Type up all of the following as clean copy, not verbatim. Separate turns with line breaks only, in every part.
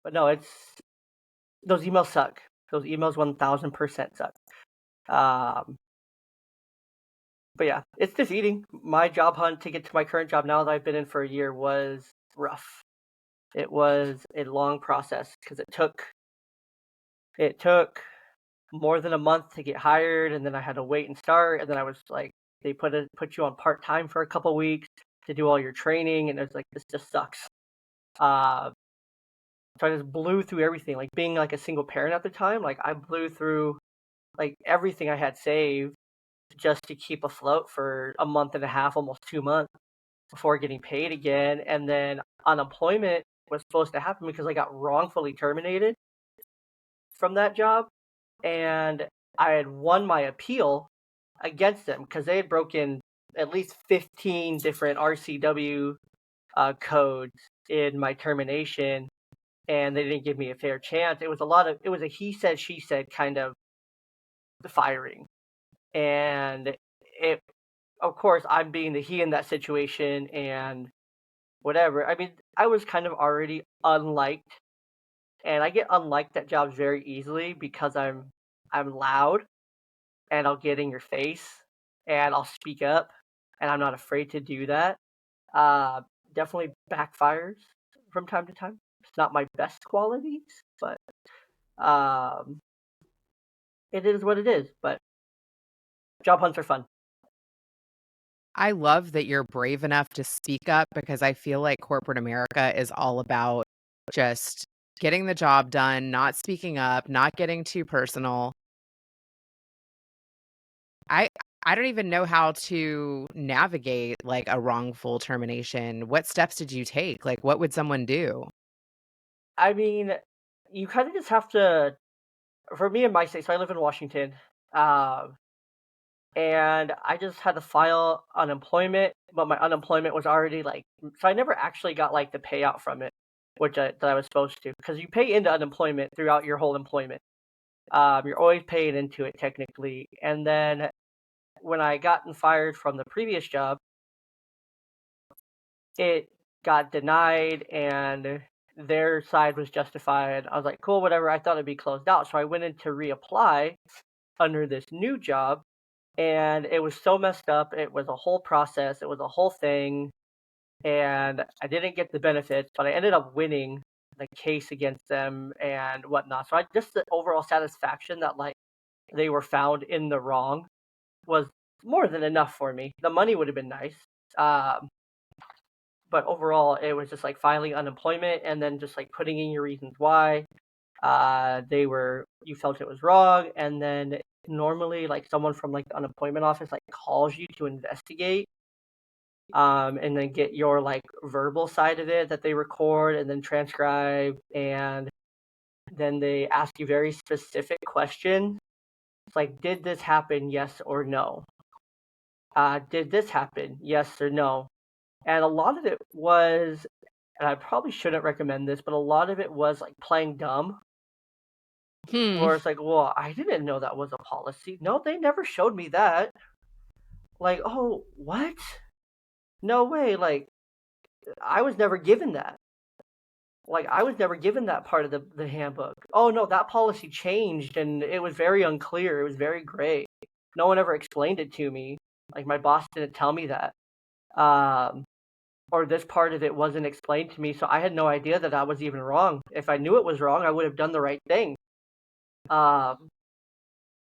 But no, those emails suck. Those emails 1000% suck. Um, but yeah, it's defeating. My job hunt to get to my current job now that I've been in for a year was rough. It was a long process because it took more than a month to get hired, and then I had to wait and start, and then I was like, they put you on part time for a couple weeks to do all your training, and it's like this just sucks. Uh, so I just blew through everything. Like being like a single parent at the time, like I blew through like everything I had saved just to keep afloat for a month and a half, almost 2 months before getting paid again, and then unemployment was supposed to happen because I got wrongfully terminated from that job, and I had won my appeal against them because they had broken at least 15 different RCW codes in my termination, and they didn't give me a fair chance. It was a he said, she said kind of firing. And it, of course, I'm being the he in that situation and whatever. I mean, I was kind of already unliked, and I get unliked at jobs very easily because I'm loud and I'll get in your face and I'll speak up and I'm not afraid to do that. Uh, Definitely backfires from time to time. It's not my best qualities, but um, it is what it is. But job hunts are fun.
I love that you're brave enough to speak up because I feel like corporate America is all about just getting the job done, not speaking up, not getting too personal. I I don't even know how to navigate like a wrongful termination. What steps did you take? Like what would someone do?
I mean, you kind of just have to. For me in my state, so I live in Washington, um, and I just had to file unemployment, but my unemployment was already like, so I never actually got like the payout from it, that I was supposed to, because you pay into unemployment throughout your whole employment. You're always paying into it technically, and then when I gotten fired from the previous job, it got denied, and their side was justified. I was like, cool, whatever. I thought it'd be closed out, so I went in to reapply under this new job, and it was so messed up. It was a whole process. It was a whole thing, and I didn't get the benefits, but I ended up winning the case against them and whatnot. So I just the overall satisfaction that like they were found in the wrong was more than enough for me. The money would have been nice, um, but overall it was just like filing unemployment and then just like putting in your reasons why you felt it was wrong, and then normally like someone from like the unemployment office like calls you to investigate, and then get your like verbal side of it that they record and then transcribe, and then they ask you very specific questions. It's like, did this happen, yes or no? Did this happen, yes or no? And a lot of it was, and I probably shouldn't recommend this, but a lot of it was like playing dumb,
Hmm.
where it's like, well, I didn't know that was a policy. No, they never showed me that. Like, oh, what? No way. Like, I was never given that. Like, I was never given that part of the handbook. Oh, no, that policy changed and it was very unclear. It was very gray. No one ever explained it to me. Like, my boss didn't tell me that. Um, or this part of it wasn't explained to me. So I had no idea that that was even wrong. If I knew it was wrong, I would have done the right thing. Um,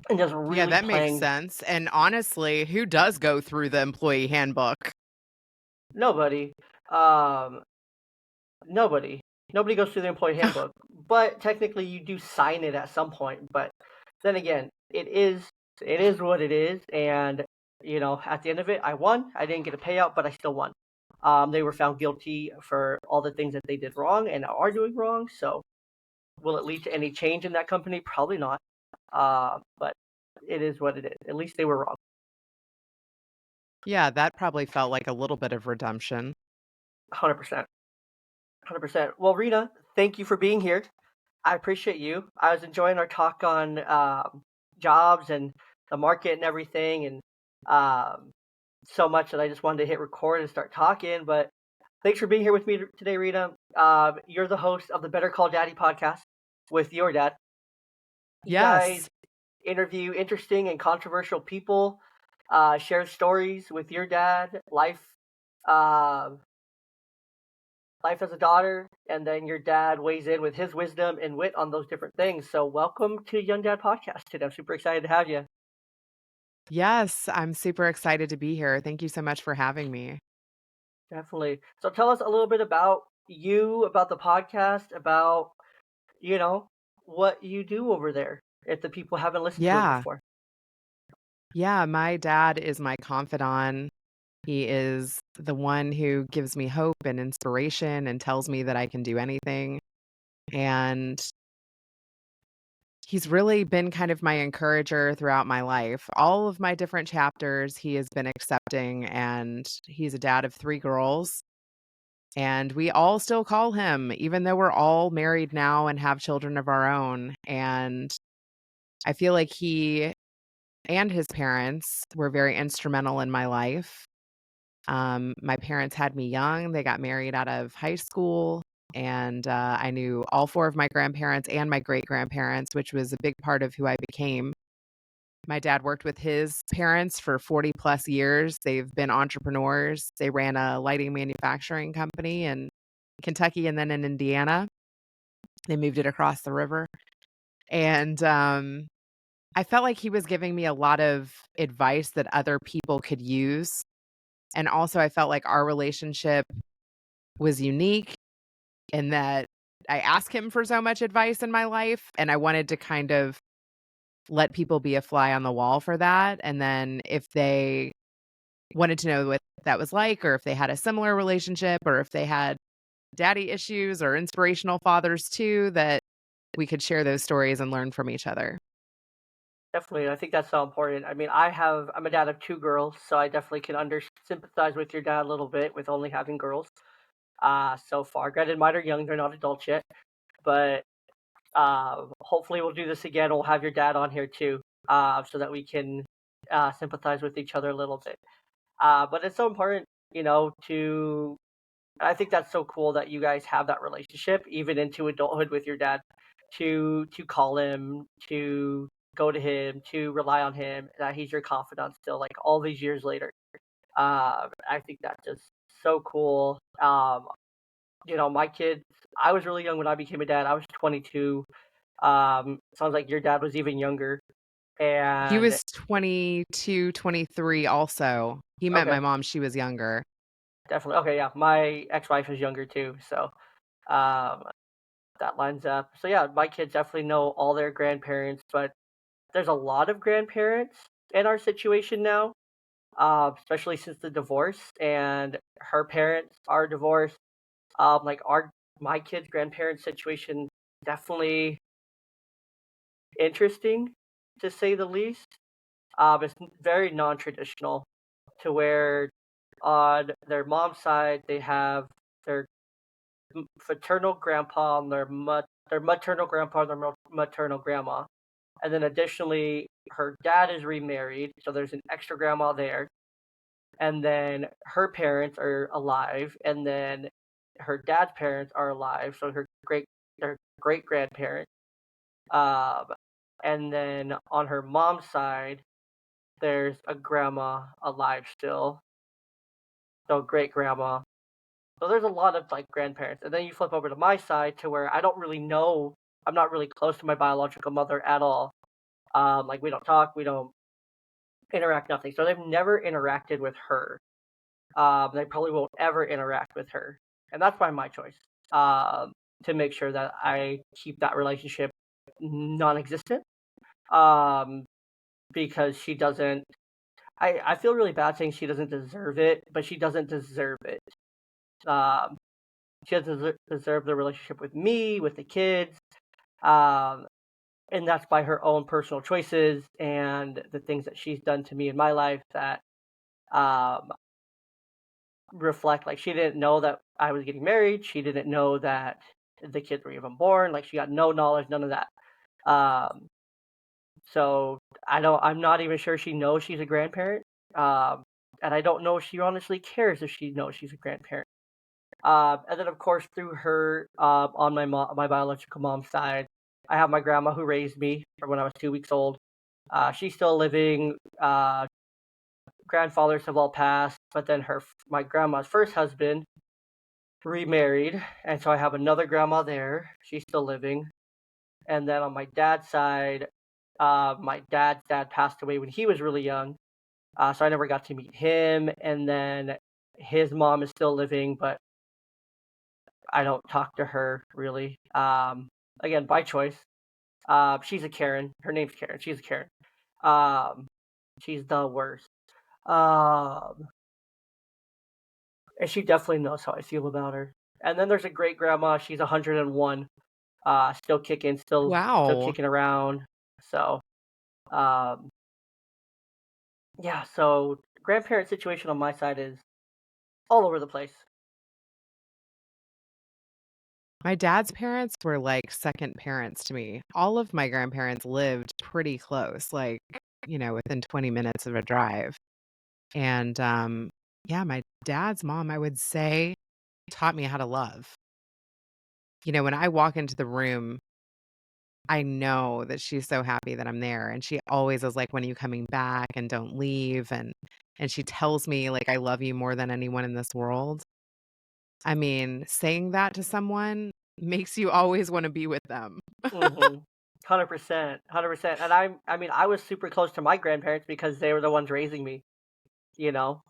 and just
Yeah,
really
that makes
playing
sense. And honestly, who does go through the employee handbook?
nobody. Um, Nobody. Nobody goes through the employee handbook. But technically you do sign it at some point. But then again, it is what it is, and at the end of it, I won. I didn't get a payout, but I still won. They were found guilty for all the things that they did wrong and are doing wrong. So will it lead to any change in that company? Probably not. But it is what it is. At least they were wrong.
Yeah, that probably felt like a little bit of redemption.
100%. 100%. Well, Rena, thank you for being here. I appreciate you. I was enjoying our talk on jobs and the market and everything, and um, so much that I just wanted to hit record and start talking. But Thanks for being here with me today, Reena. You're the host of the Better Call Daddy podcast with your dad. You guys
Yes.
interview interesting and controversial people, share stories with your dad, uh, life as a daughter, and then your dad weighs in with his wisdom and wit on those different things. So, welcome to Young Dad Podcast today. I'm super excited to have you.
Yes, I'm super excited to be here. Thank you so much for having me.
Definitely. So, tell us a little bit about you, about the podcast, about you know, what you do over there if the people haven't listened to it
Yeah.
before.
Yeah, my dad is my confidant. He is the one who gives me hope and inspiration and tells me that I can do anything. And he's really been kind of my encourager throughout my life. All of my different chapters, he has been accepting, and he's a dad of 3 girls. And we all still call him, even though we're all married now and have children of our own. And I feel like he and his parents were very instrumental in my life. My parents had me young. They got married out of high school. And I knew all 4 of my grandparents and my great grandparents, which was a big part of who I became. My dad worked with his parents for 40 plus years. They've been entrepreneurs. They ran a lighting manufacturing company in Kentucky and then in Indiana. They moved it across the river. And I felt like he was giving me a lot of advice that other people could use. And also, I felt like our relationship was unique in that I asked him for so much advice in my life, and I wanted to kind of let people be a fly on the wall for that. And then if they wanted to know what that was like, or if they had a similar relationship, or if they had daddy issues or inspirational fathers too, that we could share those stories and learn from each other.
Definitely, I think that's so important. I mean, I'm a dad of 2 girls, so I definitely can sympathize with your dad a little bit with only having girls. So far, granted, mine are young; they're not adults yet, but hopefully, we'll do this again. We'll have your dad on here too, so that we can sympathize with each other a little bit. But it's so important, to I think that's so cool that you guys have that relationship even into adulthood with your dad to call him, to go to him, to rely on him, that he's your confidant still, like all these years later. I think that's just so cool. My kids, I was really young when I became a dad. I was 22. Sounds like your dad was even younger.
He
And
was 22, 23 also. He met
okay,
my mom, she was younger.
definitely. Okay, yeah. My ex-wife is younger too, so um that lines up. So yeah, my kids definitely know all their grandparents, but there's a lot of grandparents in our situation now, especially since the divorce and her parents are divorced. Like my kids' grandparents situation definitely interesting to say the least. It's very non-traditional to where on their mom's side they have their paternal grandpa and their maternal grandpa and their maternal grandma. And then additionally, her dad is remarried, so there's an extra grandma there. And then her parents are alive, and then her dad's parents are alive, so her great grandparents. Um, and then on her mom's side, there's a grandma alive still, so great grandma. So there's a lot of like grandparents. And then you flip over to my side to where I don't really know. I'm not really close to my biological mother at all. Like we don't talk, we don't interact, nothing. So they've never interacted with her. They probably won't ever interact with her, and that's by my choice. To make sure that I keep that relationship non-existent. Um, because she doesn't. I feel really bad saying she doesn't deserve it, but she doesn't deserve it. Um, she doesn't deserve the relationship with me, with the kids. Um, and that's by her own personal choices and the things that she's done to me in my life that um, reflect like she didn't know that I was getting married. She didn't know that the kids were even born. Like she got no knowledge, none of that. Um, so I'm not even sure she knows she's a grandparent. And I don't know if she honestly cares if she knows she's a grandparent. And then of course through her, on my biological mom's side, I have my grandma who raised me from when I was 2 weeks old. She's still living. Grandfathers have all passed, but then my grandma's first husband remarried, and so I have another grandma there. She's still living. And then on my dad's side, my dad's dad passed away when he was really young, so I never got to meet him. And then his mom is still living, but I don't talk to her really. Again, by choice. She's a Karen. Her name's Karen. She's a Karen. Um, she's the worst. Um, and she definitely knows how I feel about her. And then there's a great grandma. She's 101, still kicking, still
Wow.
kicking around. So, um, yeah. So grandparent situation on my side is all over the place.
My dad's parents were like second parents to me. All of my grandparents lived pretty close, like, within 20 minutes of a drive. And yeah, my dad's mom, I would say, taught me how to love. When I walk into the room, I know that she's so happy that I'm there, and she always is like, "When are you coming back? And don't leave." And she tells me like, "I love you more than anyone in this world." I mean, saying that to someone makes you always wanna be with them.
Mm-hmm. 100%, 100%. And I mean, I was super close to my grandparents because they were the ones raising me. You know,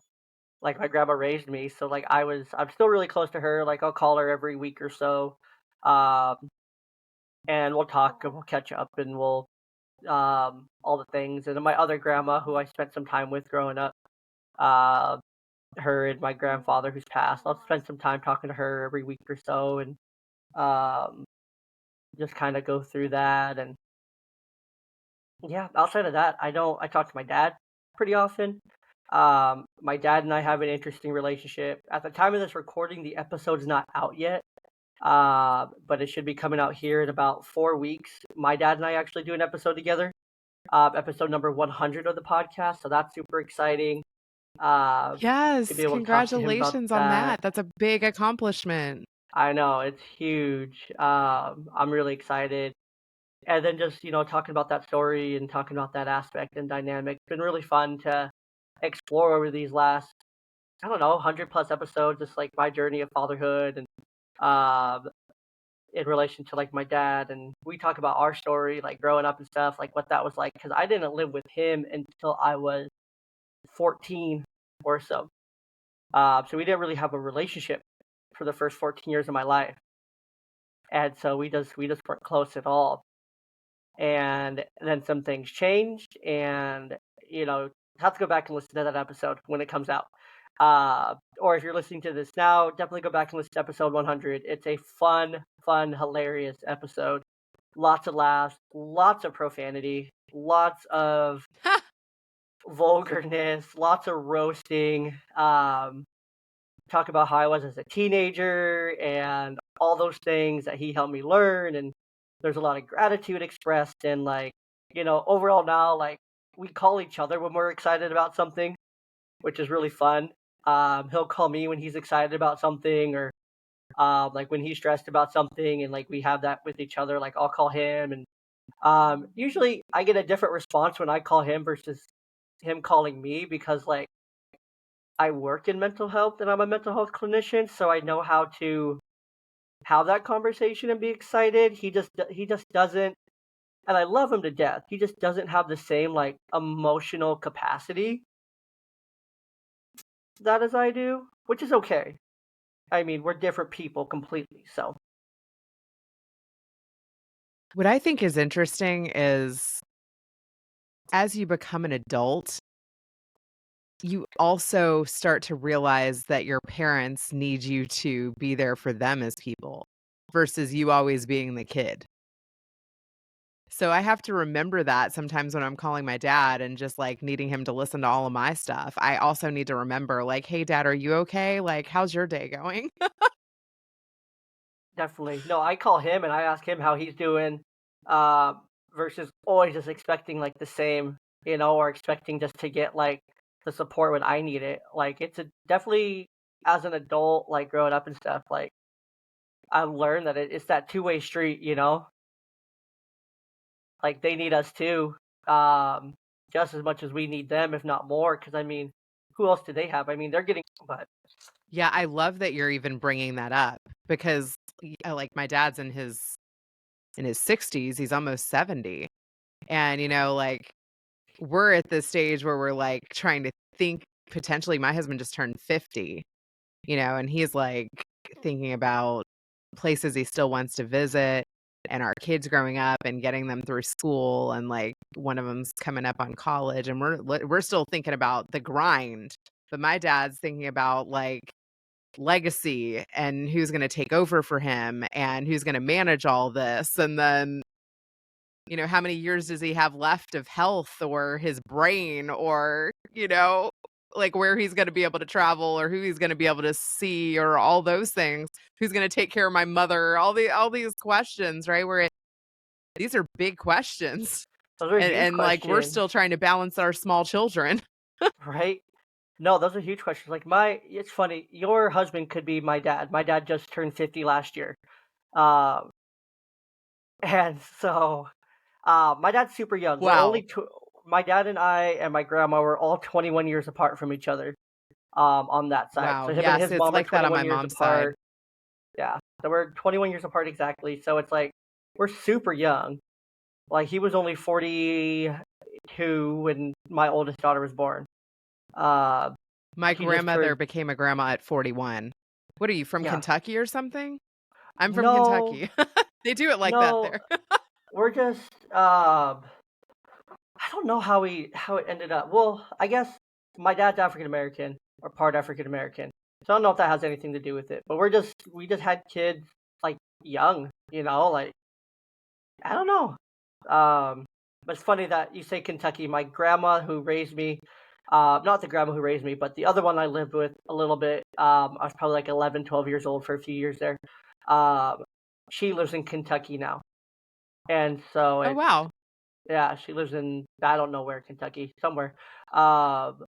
like my grandma raised me, so like I'm still really close to her. Like I'll call her every week or so, um, and we'll talk and we'll catch up and we'll all the things. And then my other grandma, who I spent some time with growing up, uh, her and my grandfather who's passed, I'll spend some time talking to her every week or so, and um, just kind of go through that. And yeah, outside of that, I don't. I talk to my dad pretty often. My dad and I have an interesting relationship. At the time of this recording, the episode's not out yet, but it should be coming out here in about 4 weeks. My dad and I actually do an episode together, episode number 100 of the podcast. So that's super exciting, to be
Yes,
able to talk to him about
congratulations on
that.
that. That's a big accomplishment.
I know it's huge. I'm really excited. And then just, talking about that story and talking about that aspect and dynamic. It's been really fun to explore over these last, I don't know, 100 plus episodes, just like my journey of fatherhood and um, in relation to like my dad. And we talk about our story, like growing up and stuff, like what that was like. Cause I didn't live with him until I was 14 or so. So we didn't really have a relationship for the first 14 years of my life. And so we just weren't close at all. And then some things changed, and have to go back and listen to that episode when it comes out. Or if you're listening to this now, definitely go back and listen to episode 100. It's a fun, hilarious episode. Lots of laughs, lots of profanity, lots of vulgarness, lots of roasting. Talk about how I was as a teenager and all those things that he helped me learn. And there's a lot of gratitude expressed. And like, overall now, like we call each other when we're excited about something, which is really fun. He'll call me when he's excited about something, or like when he's stressed about something, and like we have that with each other. Like I'll call him, and usually I get a different response when I call him versus him calling me, because like I work in mental health and I'm a mental health clinician, so I know how to have that conversation and be excited. He just doesn't, and I love him to death. He just doesn't have the same like emotional capacity that as I do, which is okay. I mean, we're different people completely, so
What I think is interesting is as you become an adult, you also start to realize that your parents need you to be there for them as people versus you always being the kid. So I have to remember that sometimes when I'm calling my dad and just like needing him to listen to all of my stuff. I also need to remember, like, hey, dad, are you okay? Like, how's your day going?
definitely. No, I call him and I ask him how he's doing, uh, versus always just expecting like the same, or expecting just to get like the support when I need it. Like it's a definitely. as an adult, like growing up and stuff, like I've learned that it's that two-way street, you know? Like they need us too, um, just as much as we need them, if not more. Because I mean, who else do they have? I mean, they're getting, but
Yeah, I love that you're even bringing that up because like my dad's in his 60s, he's almost 70. And like we're at this stage where we're like trying to think potentially my husband just turned 50, and he's like thinking about places he still wants to visit and our kids growing up and getting them through school and like one of them's coming up on college and we're still thinking about the grind, but my dad's thinking about like legacy and who's going to take over for him and who's going to manage all this. And then, how many years does he have left of health or his brain or, like where he's going to be able to travel or who he's going to be able to see or all those things. Who's going to take care of my mother? All these questions, right? These are big questions.
those are huge
And like we're
questions,
still trying to balance our small children.
right? No, those are huge questions. Like it's funny. Your husband could be my dad. My dad just turned 50 last year, um, and so my dad's super young.
Wow.
My dad and I and my grandma were all 21 years apart from each other. On that side.
Wow.
So him and
Yes,
his
it's
mom are
like that on
21
my
years
mom's side.
apart. Yeah. So we're 21 years apart exactly. So it's like we're super young. Like he was only 42 when my oldest daughter was born. Uh
My
he just
grandmother
turned
became a grandma at 41. What are you, from
yeah.
Kentucky or something? I'm from
No,
Kentucky. They do it like that
no,
there.
we're just I don't know how it ended up. Well, I guess my dad's African American or part African American. So I don't know if that has anything to do with it. But we just had kids like young, like I don't know. But it's funny that you say Kentucky. My grandma who raised me, not the grandma who raised me, but the other one I lived with a little bit. I was probably like 11, 12 years old for a few years there. Um, she lives in Kentucky now. And so
Oh,
it's
wow.
yeah, she lives in I don't know where, Kentucky, somewhere. Um,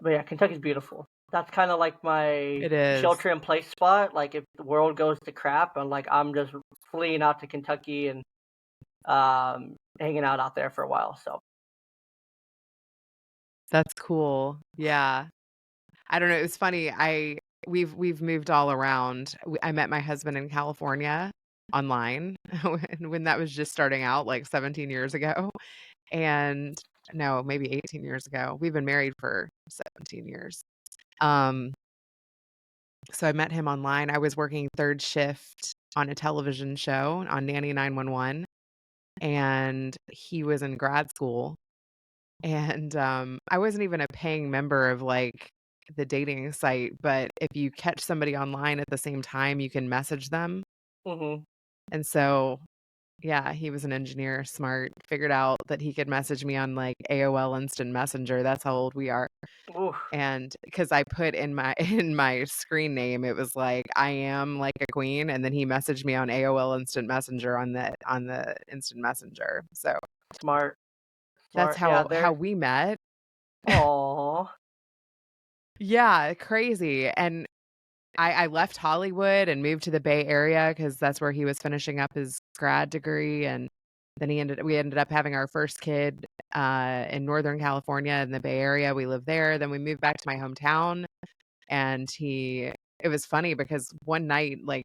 but yeah, Kentucky's beautiful. That's kind of like my
It is.
shelter in place spot. Like if the world goes to crap, I'm just fleeing out to Kentucky and hanging out there for a while. So
That's cool. Yeah. I don't know, it's funny, we've moved all around. I met my husband in California online when that was just starting out, like, 17 years ago, and no, maybe 18 years ago. We've been married for 17 years. Um, so I met him online. I was working 3rd shift on a television show on Nanny 911, and he was in grad school. And, I wasn't even a paying member of, like, the dating site, but if you catch somebody online at the same time, you can message them.
hmm
And so, yeah, he was an engineer, smart, figured out that he could message me on, like, AOL Instant Messenger, that's how old we are.
oof,
And because I put in my in my screen name, it was like, "I am like a queen," and then he messaged me on AOL Instant Messenger on the Instant Messenger. So,
smart,
that's
smart. Yeah,
how
they're
we met.
oh,
Yeah, crazy, and I left Hollywood and moved to the Bay Area because that's where he was finishing up his grad degree, and then we ended up having our first kid, in Northern California in the Bay Area. We lived there, then we moved back to my hometown, and it was funny because one night, like,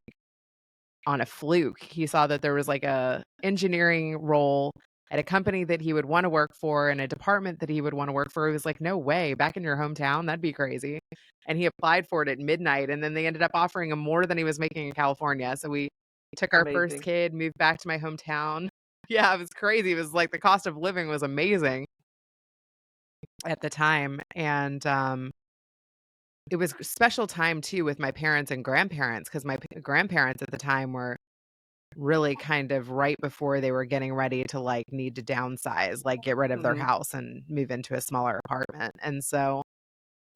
on a fluke, he saw that there was, like, a engineering role at a company that he would wanna work for in a department that he would wanna work for. He was like, "No way, back in your hometown? That'd be crazy." And he applied for it at midnight, and then they ended up offering him more than he was making in California. So we took our first
amazing.
kid, moved back to my hometown. Yeah, it was crazy. It was like the cost of living was amazing at the time, and, it was a special time too with my parents and grandparents because my p grandparents at the time were really kind of right before they were getting ready to, like, need to downsize, like, get rid of their
hmm
house and move into a smaller apartment, and so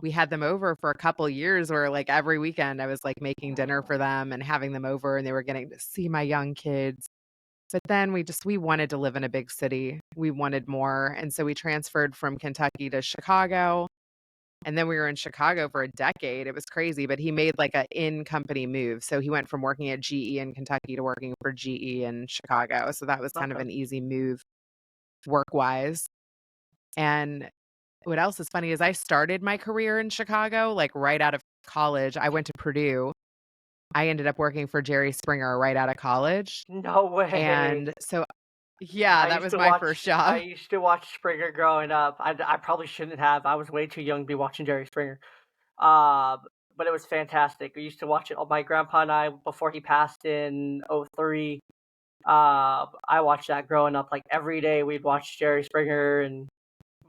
we had them over for a couple years where, like, every weekend I was, like, making dinner for them and having them over, and they were getting to see my young kids. But then we wanted to live in a big city. We wanted more, and so we transferred from Kentucky to Chicago, And then we were in Chicago for a decade. It was crazy, but he made like a in-company move. So he went from working at GE in Kentucky to working for GE in Chicago. So that was kind of
Okay.
an easy move work-wise. And what else is funny is I started my career in Chicago, like right out of college. I went to Purdue. I ended up working for Jerry Springer right out of college.
No way.
And so, yeah, that was my first
I
job.
used to watch Springer growing up. I probably shouldn't have. I was way too young to be watching Jerry Springer. Uh, but it was fantastic. We used to watch it. My grandpa and I, before he passed in '03, I watched that growing up. Like every day, we'd watch Jerry Springer and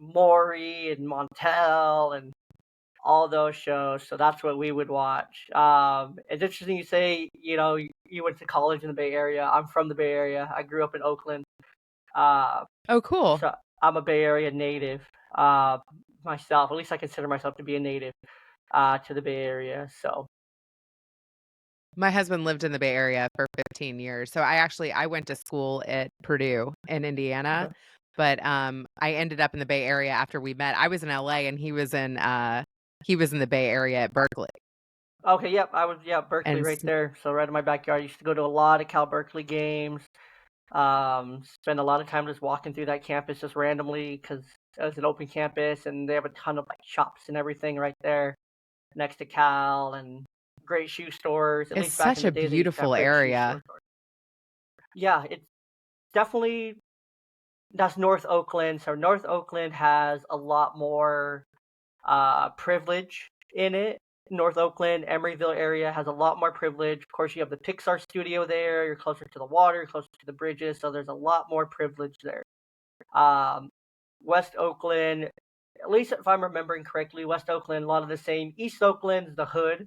Maury and Montel and all those shows. So that's what we would watch. It's interesting you say, you went to college in the Bay Area. I'm from the Bay Area. I grew up in Oakland. Uh,
Oh, cool.
so I'm a Bay Area native uh, myself. At least I consider myself to be a native to the Bay Area. So,
My husband lived in the Bay Area for 15 years. So I went to school at Purdue in Indiana,
okay.
but I ended up in the Bay Area after we met. I was in LA and he was in the Bay Area at Berkeley.
Okay, yep, Berkeley
And
right there. So right in my backyard. I used to go to a lot of Cal Berkeley games. Spend a lot of time just walking through that campus just randomly because it's an open campus and they have a ton of like shops and everything right there next to Cal and great shoe stores. At
it's
least back in
such
the
a
day, they used to have
beautiful
great shoe
area.
stores. Yeah, it's definitely that's North Oakland. So North Oakland has a lot more privilege in it. North Oakland, Emeryville area has a lot more privilege. Of course, you have the Pixar studio there. You're closer to the water, closer to the bridges, so there's a lot more privilege there. Um, West Oakland, at least if I'm remembering correctly, West Oakland, a lot of the same. East Oakland's the hood.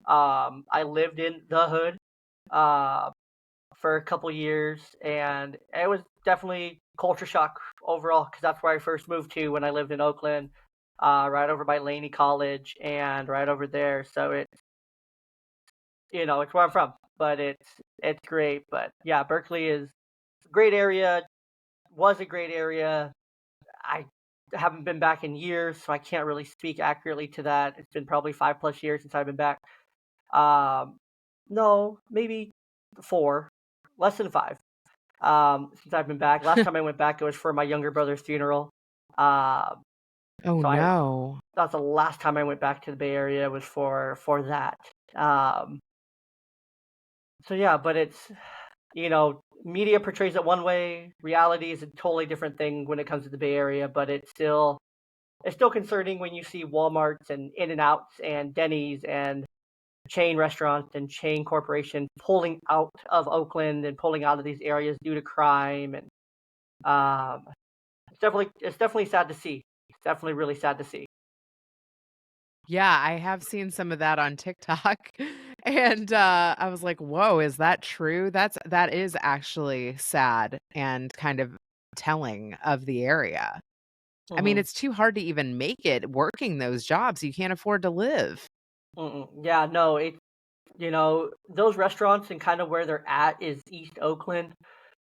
I lived in the hood uh, for a couple years, and it was definitely culture shock overall because that's where I first moved to when I lived in Oakland, right over by Laney College and right over there. So it's where I'm from, but it's great. But yeah, Berkeley is a great area. Was a great area. I haven't been back in years, so I can't really speak accurately to that. It's been probably 5+ years since I've been back. Um, no, maybe 4, less than 5. Since I've been back. Last time I went back, it was for my younger brother's funeral. Uh,
Oh
so I
no.
That's the last time I went back to the Bay Area was for that. Um, so yeah, but media portrays it one way. Reality is a totally different thing when it comes to the Bay Area, but it's still concerning when you see Walmarts and In-N-Outs and Denny's and chain restaurants and chain corporations pulling out of Oakland and pulling out of these areas due to crime and um, it's definitely sad to see. It's definitely really sad to see.
Yeah, I have seen some of that on TikTok. And I was like, "Whoa, is that true?" That is actually sad and kind of telling of the area. I mean,
Hmm.
it's too hard to even make it working those jobs. You can't afford to live.
Yeah, no, those restaurants and kind of where they're at is East Oakland.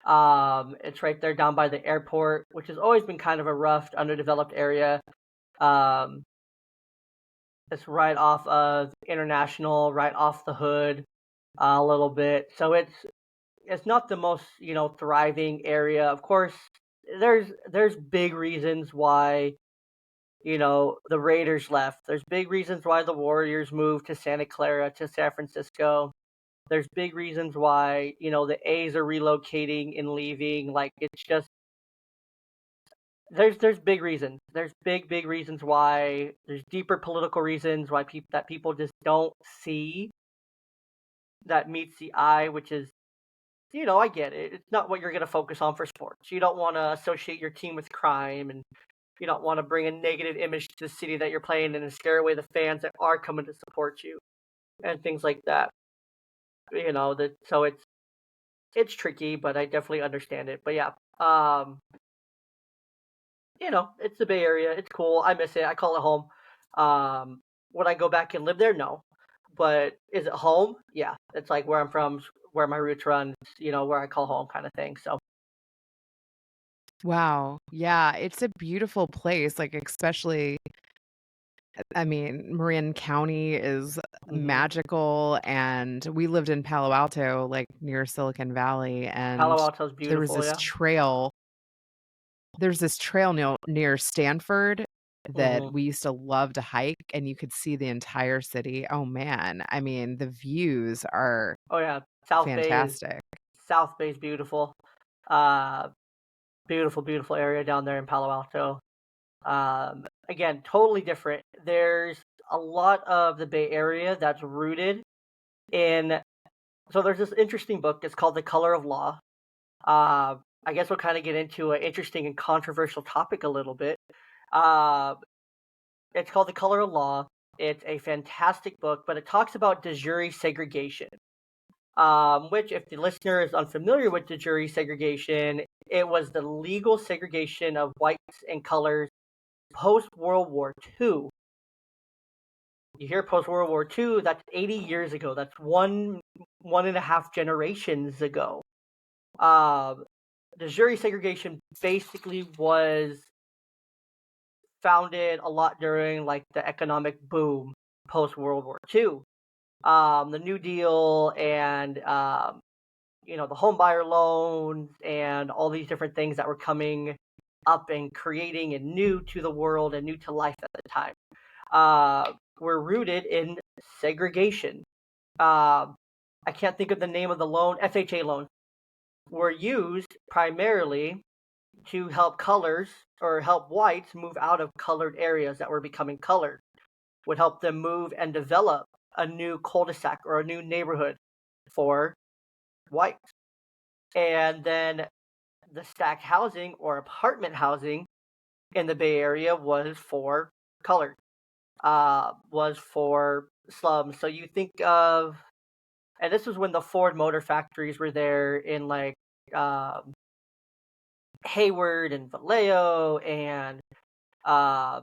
It's right there down by the airport, which has always been kind of a rough, underdeveloped area. Um, it's right off of International, right off the hood, a little bit. So it's not the most thriving area. Of course, there's big reasons why the Raiders left. There's big reasons why the Warriors moved to Santa Clara to San Francisco. There's big reasons why the A's are relocating and leaving. Like it's just there's big reasons. There's big reasons why. There's deeper political reasons why people just don't see that meets the eye, which is I get it. It's not what you're going to focus on for sports. You don't want to associate your team with crime, and you don't want to bring a negative image to the city that you're playing in and scare away the fans that are coming to support you and things like that. So it's tricky, but I definitely understand it. But yeah, it's the Bay Area. It's cool. I miss it. I call it home. Would I go back and live there? No. But is it home? Yeah. It's like where I'm from, where my roots run, where I call home kind of thing. So,
Wow. Yeah, it's a beautiful place, like, especially I mean, Marin County is
Hmm.
magical, and we lived in Palo Alto, like, near Silicon Valley, and
Palo Alto's
there was
beautiful,
this
yeah.
trail there's this trail near Stanford that
Hmm.
we used to love to hike, and you could see the entire city. Oh, man. I mean, the views are
Oh yeah,
fantastic.
South Bay is beautiful. Uh, Beautiful, beautiful area down there in Palo Alto. Again, totally different. There's a lot of the Bay Area that's rooted in. So there's this interesting book. It's called The Color of Law. Uh, I guess we'll kind of get into an interesting and controversial topic a little bit. Uh, it's called The Color of Law. It's a fantastic book, but it talks about de jure segregation. Which, if the listener is unfamiliar with de jure segregation, it was the legal segregation of whites and colors post World War II. You hear post World War II, that's 80 years ago. That's one and a half generations ago. Um, the jury segregation basically was founded a lot during like the economic boom post World War II. The New Deal and the home buyer loans and all these different things that were coming up and creating and new to the world and new to life at the time were rooted in segregation. Uh, I can't think of the name of the loan. FHA loans were used primarily to help colors or help whites move out of colored areas that were becoming colored, would help them move and develop a new cul-de-sac or a new neighborhood for whites. And then the stack housing or apartment housing in the Bay Area was for colored, was for slums. So you think of, and this was when the Ford Motor factories were there in like um, Hayward and Vallejo and uh,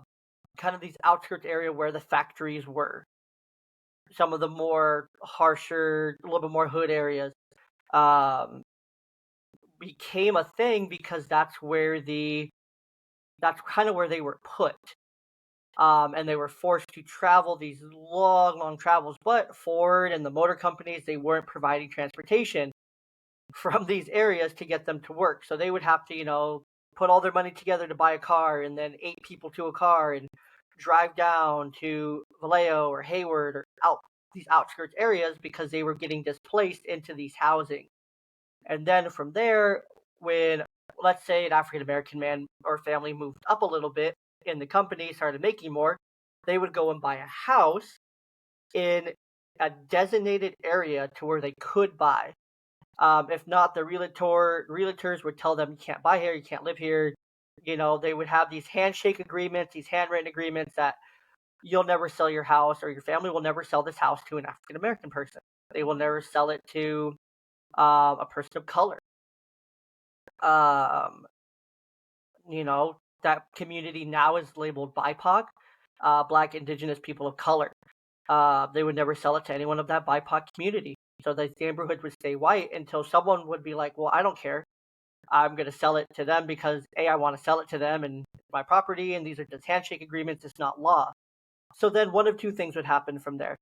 kind of these outskirts area where the factories were. Some of the more harsher, a little bit more hood areas um, became a thing because that's kind of where they were put. And they were forced to travel these long, long travels. But Ford and the motor companies, they weren't providing transportation from these areas to get them to work. So they would have to, put all their money together to buy a car and then 8 people to a car and drive down to Vallejo or Hayward or out these outskirts areas because they were getting displaced into these housing. And then from there, when let's say an African American man or family moved up a little bit and the company started making more, they would go and buy a house in a designated area to where they could buy. If not, the realtors would tell them you can't buy here, you can't live here. They would have these handshake agreements, these handwritten agreements that you'll never sell your house or your family will never sell this house to an African American person. They will never sell it to a person of color. Um, that community now is labeled BIPOC, Black, Indigenous, People of Color. They would never sell it to anyone of that BIPOC community. So the neighborhood would stay white until someone would be like, well, I don't care. I'm going to sell it to them because A, I want to sell it to them and my property, and these are just handshake agreements. It's not law. So then one of two things would happen from there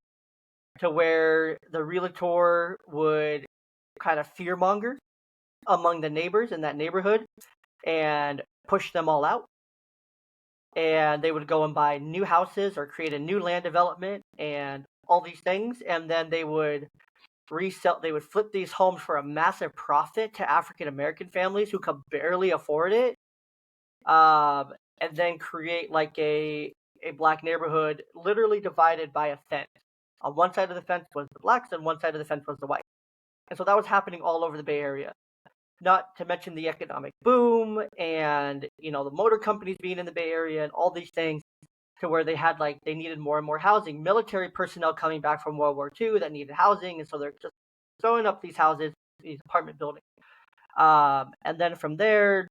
to where the realtor would kind of fearmonger among the neighbors in that neighborhood and push them all out. And they would go and buy new houses or create a new land development and all these things. And then they would flip these homes for a massive profit to African American families who could barely afford it. And then create like a black neighborhood literally divided by a fence. On one side of the fence was the blacks, and one side of the fence was the whites. And so that was happening all over the Bay Area. Not to mention the economic boom and the motor companies being in the Bay Area and all these things to where they needed more and more housing. Military personnel coming back from World War II that needed housing, and so they're just throwing up these houses, these apartment buildings. And then from there,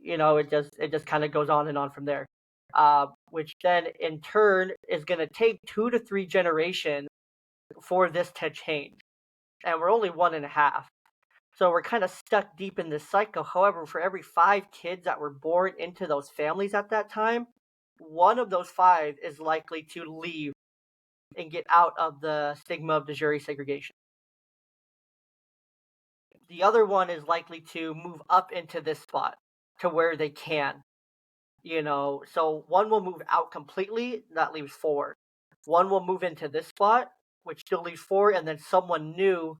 it just kind of goes on and on from there. Which then in turn is going to take 2 to 3 generations for this to change, and we're only one and a half. So we're kind of stuck deep in this cycle. However, for every 5 kids that were born into those families at that time, one of those 5 is likely to leave and get out of the stigma of de jure segregation. The other one is likely to move up into this spot to where they can, so one will move out completely, that leaves 4. One will move into this spot, which still leaves 4, and then someone new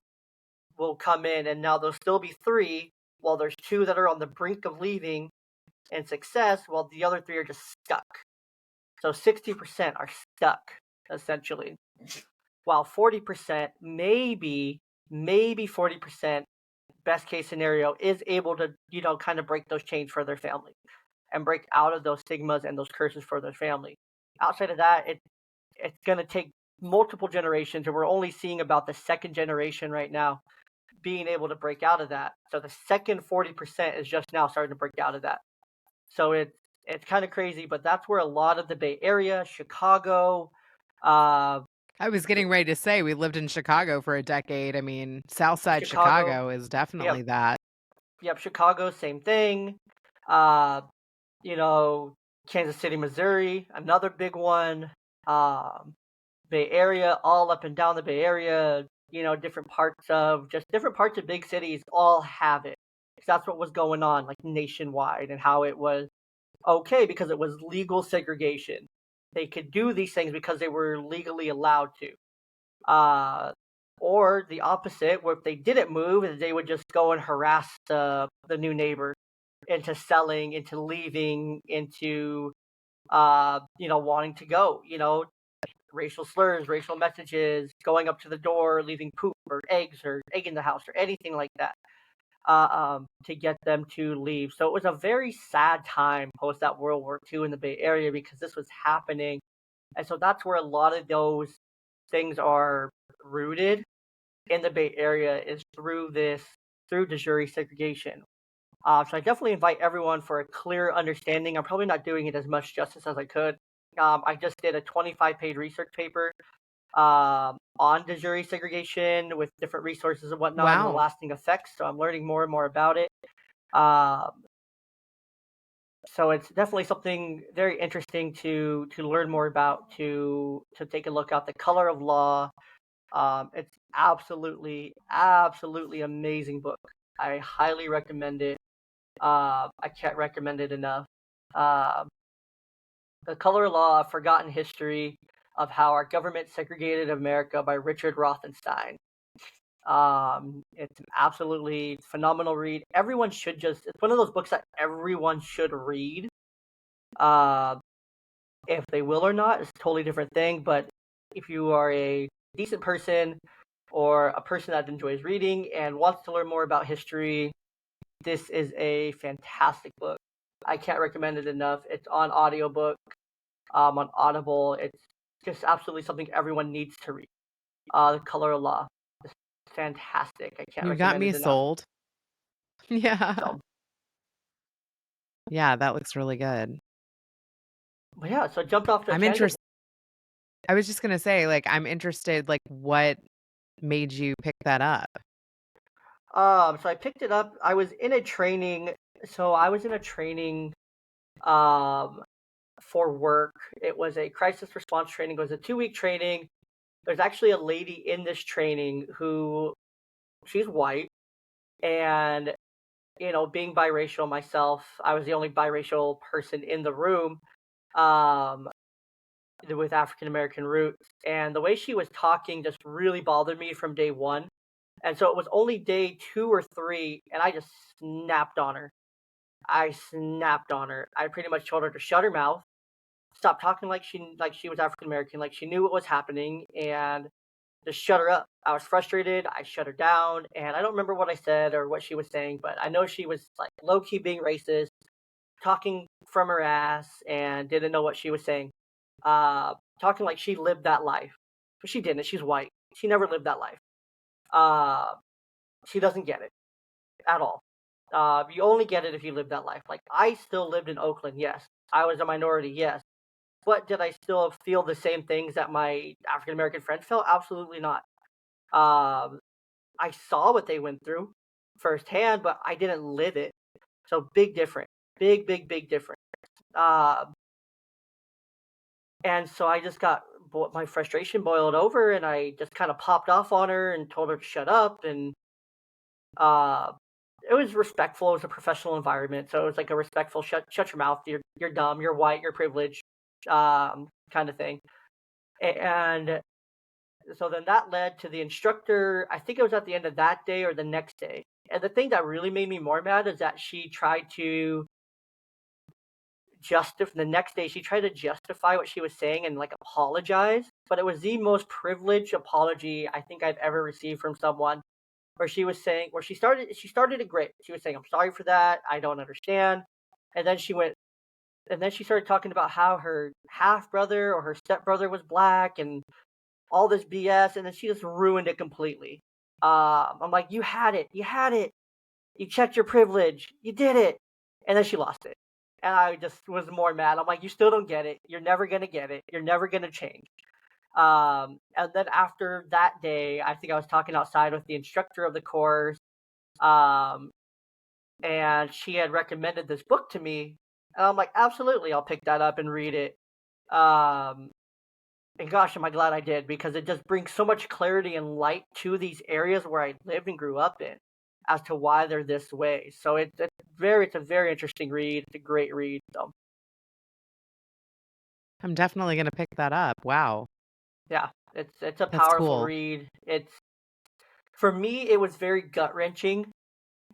will come in, and now there'll still be 3, while there's 2 that are on the brink of leaving and success, while the other 3 are just stuck. So 60% are stuck, essentially, while 40%, maybe 40%, best case scenario, is able to, kind of break those chains for their family and break out of those stigmas and those curses for their family. Outside of that, it's going to take multiple generations, and we're only seeing about the second generation right now being able to break out of that. So the second 40% is just now starting to break out of that. So it's kind of crazy, but that's where a lot of the Bay Area, Chicago, uh,
I was getting ready to say we lived in Chicago for a decade. I mean, Southside
Chicago,
Chicago is
yep,
definitely that.
yep, Chicago, same thing. Uh, you know, Kansas City, Missouri, another big one. Um, Bay Area, all up and down the Bay Area, different parts of big cities all have it. 'Cause that's what was going on, like nationwide, and how it was okay because it was legal segregation. They could do these things because they were legally allowed to. Uh, or the opposite, where if they didn't move, they would just go and harass the new neighbor into selling, into leaving, into wanting to go. Racial slurs, racial messages, going up to the door, leaving poop or eggs or egg in the house or anything like that, to get them to leave. So it was a very sad time post that World War II in the Bay Area because this was happening. And so that's where a lot of those things are rooted in the Bay Area, is through de jure segregation. So I definitely invite everyone for a clear understanding. I'm probably not doing it as much justice as I could. I just did a 25-page research paper on de jure segregation with different resources and whatnot and the
Wow.
lasting effects. So I'm learning more and more about it. Um, so it's definitely something very interesting to learn more about, to take a look at the color of law. It's absolutely amazing book. I highly recommend it. I can't recommend it enough. Uh, the Color of Law: A Forgotten History of How Our Government Segregated America by Richard Rothenstein. It's an absolutely phenomenal read. Everyone should it's one of those books that everyone should read. Uh, if they will or not is a totally different thing. But if you are a decent person or a person that enjoys reading and wants to learn more about history, this is a fantastic book. I can't recommend it enough. It's on audiobook, on Audible. It's just absolutely something everyone needs to read. The Color of Law. It's fantastic. I can't
You got
recommend
me
it enough.
sold. Yeah.
So,
Yeah, that looks really good.
but yeah, so I jumped off the
I'm
tangent.
interested. I was just gonna say, like, I'm interested, like, what made you pick that up?
So I picked it up. I was in a training. So I was in a training, um, for work. It was a crisis response training. It was a 2-week training. There's actually a lady in this training who, she's white, and being biracial myself, I was the only biracial person in the room, um, with African American roots. And the way she was talking just really bothered me from day one. And so it was only day 2 or 3, and I just snapped on her. I snapped on her. I pretty much told her to shut her mouth, stop talking like she was African American, like she knew what was happening, and just shut her up. I was frustrated. I shut her down, and I don't remember what I said or what she was saying, but I know she was like low key being racist, talking from her ass, and didn't know what she was saying. Talking like she lived that life, but she didn't. She's white. She never lived that life. Uh, she doesn't get it at all. You only get it if you live that life. Like I still lived in Oakland, yes. I was a minority, yes. But did I still feel the same things that my African American friends felt? Absolutely not. Um, I saw what they went through firsthand, but I didn't live it. So big difference. Big difference. Uh, And so I just got my frustration boiled over, and I just kind of popped off on her and told her to shut up. And uh, it was respectful. It was a professional environment, so it was like a respectful shut your mouth. You're dumb. You're white. You're privileged. Kind of thing. And so then that led to the instructor. I think it was at the end of that day or the next day. And the thing that really made me more mad is that she tried to justify the next day. She tried to justify what she was saying and like apologize, but it was the most privileged apology I think I've ever received from someone. Where she was saying, where she started it great. She was saying, "I'm sorry for that. I don't understand," and then she went, and then she started talking about how her half brother or her step brother was black and all this BS, and then she just ruined it completely. I'm like, you had it, you checked your privilege, you did it, and then she lost it, and I just was more mad. I'm like, you still don't get it. You're never gonna get it. You're never gonna change. And then after that day, I think I was talking outside with the instructor of the course, um, and she had recommended this book to me, and I'm like, absolutely, I'll pick that up and read it. Um, And gosh, am I glad I did, because it just brings so much clarity and light to these areas where I lived and grew up in as to why they're this way. So it's a very interesting read. It's a great read. So
I'm definitely gonna pick that up. Wow,
yeah, it's a
that's
powerful
cool.
read. It's For me, it was very gut wrenching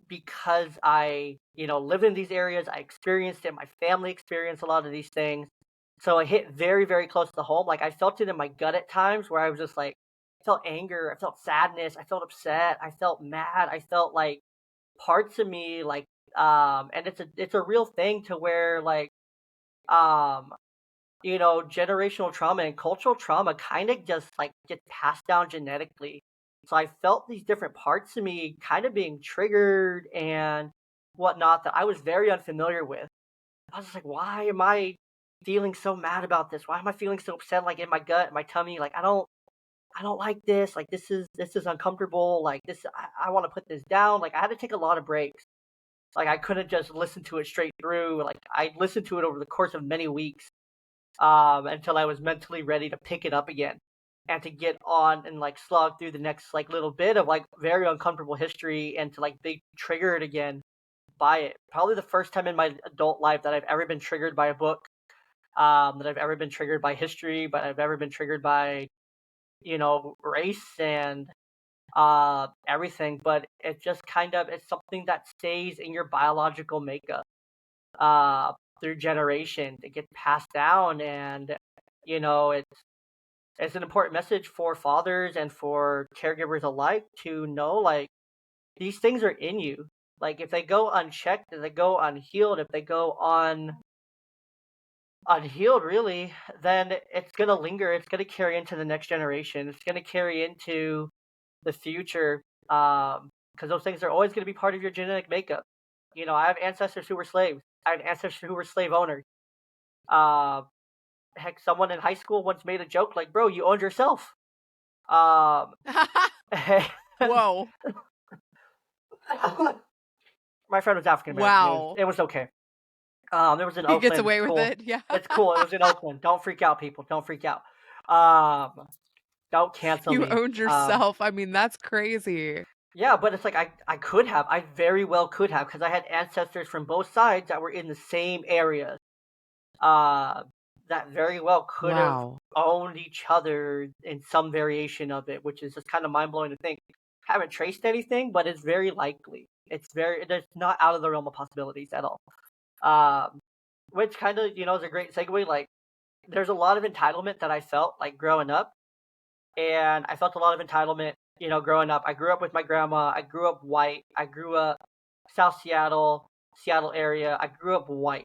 because I lived in these areas. I experienced it. My family experienced a lot of these things. So it hit very, very close to home. Like I felt it in my gut at times where I was just like, I felt anger, I felt sadness, I felt upset, I felt mad, I felt like parts of me like and it's a real thing to where like um generational trauma and cultural trauma kind of just like get passed down genetically. So I felt these different parts of me kind of being triggered and whatnot that I was very unfamiliar with. I was just like, why am I feeling so mad about this? Why am I feeling so upset like in my gut, my tummy? Like I don't like this. Like this is uncomfortable. Like this I want to put this down. Like I had to take a lot of breaks. Like I couldn't just listen to it straight through. Like I listened to it over the course of many weeks until I was mentally ready to pick it up again and to get on and like slog through the next like little bit of like very uncomfortable history and to like be triggered again by it. Probably the first time in my adult life that I've ever been triggered by a book, that I've ever been triggered by history, but I've ever been triggered by race and everything. But it just it's something that stays in your biological makeup uh through generations. It gets passed down, and it's an important message for fathers and for caregivers alike to know, like, these things are in you. Like, if they go unchecked, if they go unhealed, if they go unhealed, really, then it's gonna linger. It's gonna carry into the next generation. It's gonna carry into the future, because those things are always gonna be part of your genetic makeup. I have ancestors who were slaves. I have ancestors who were slave owners. Uh, Heck, someone in high school once made a joke like, "Bro, you owned yourself." Um, and
Whoa.
my friend was African American. It was
Wow.
it was okay. It was in
He gets
Oakland. It's
away with
cool.
it. Yeah.
It's cool. It was in Oakland. Don't freak out, people. Don't freak out. Um, don't cancel
You
me.
owned yourself. I mean, that's crazy.
Yeah, but it's like I could have. I very well could have, because I had ancestors from both sides that were in the same area. Uh, that very well could have
Wow.
owned each other in some variation of it, which is just kind of mind blowing to think. Haven't traced anything, but it's very likely. It's not out of the realm of possibilities at all. Um, which kind of is a great segue. Like, there's a lot of entitlement that I felt like growing up, and I felt a lot of entitlement. Growing up, I grew up with my grandma. I grew up white. I grew up South Seattle, Seattle area. I grew up white.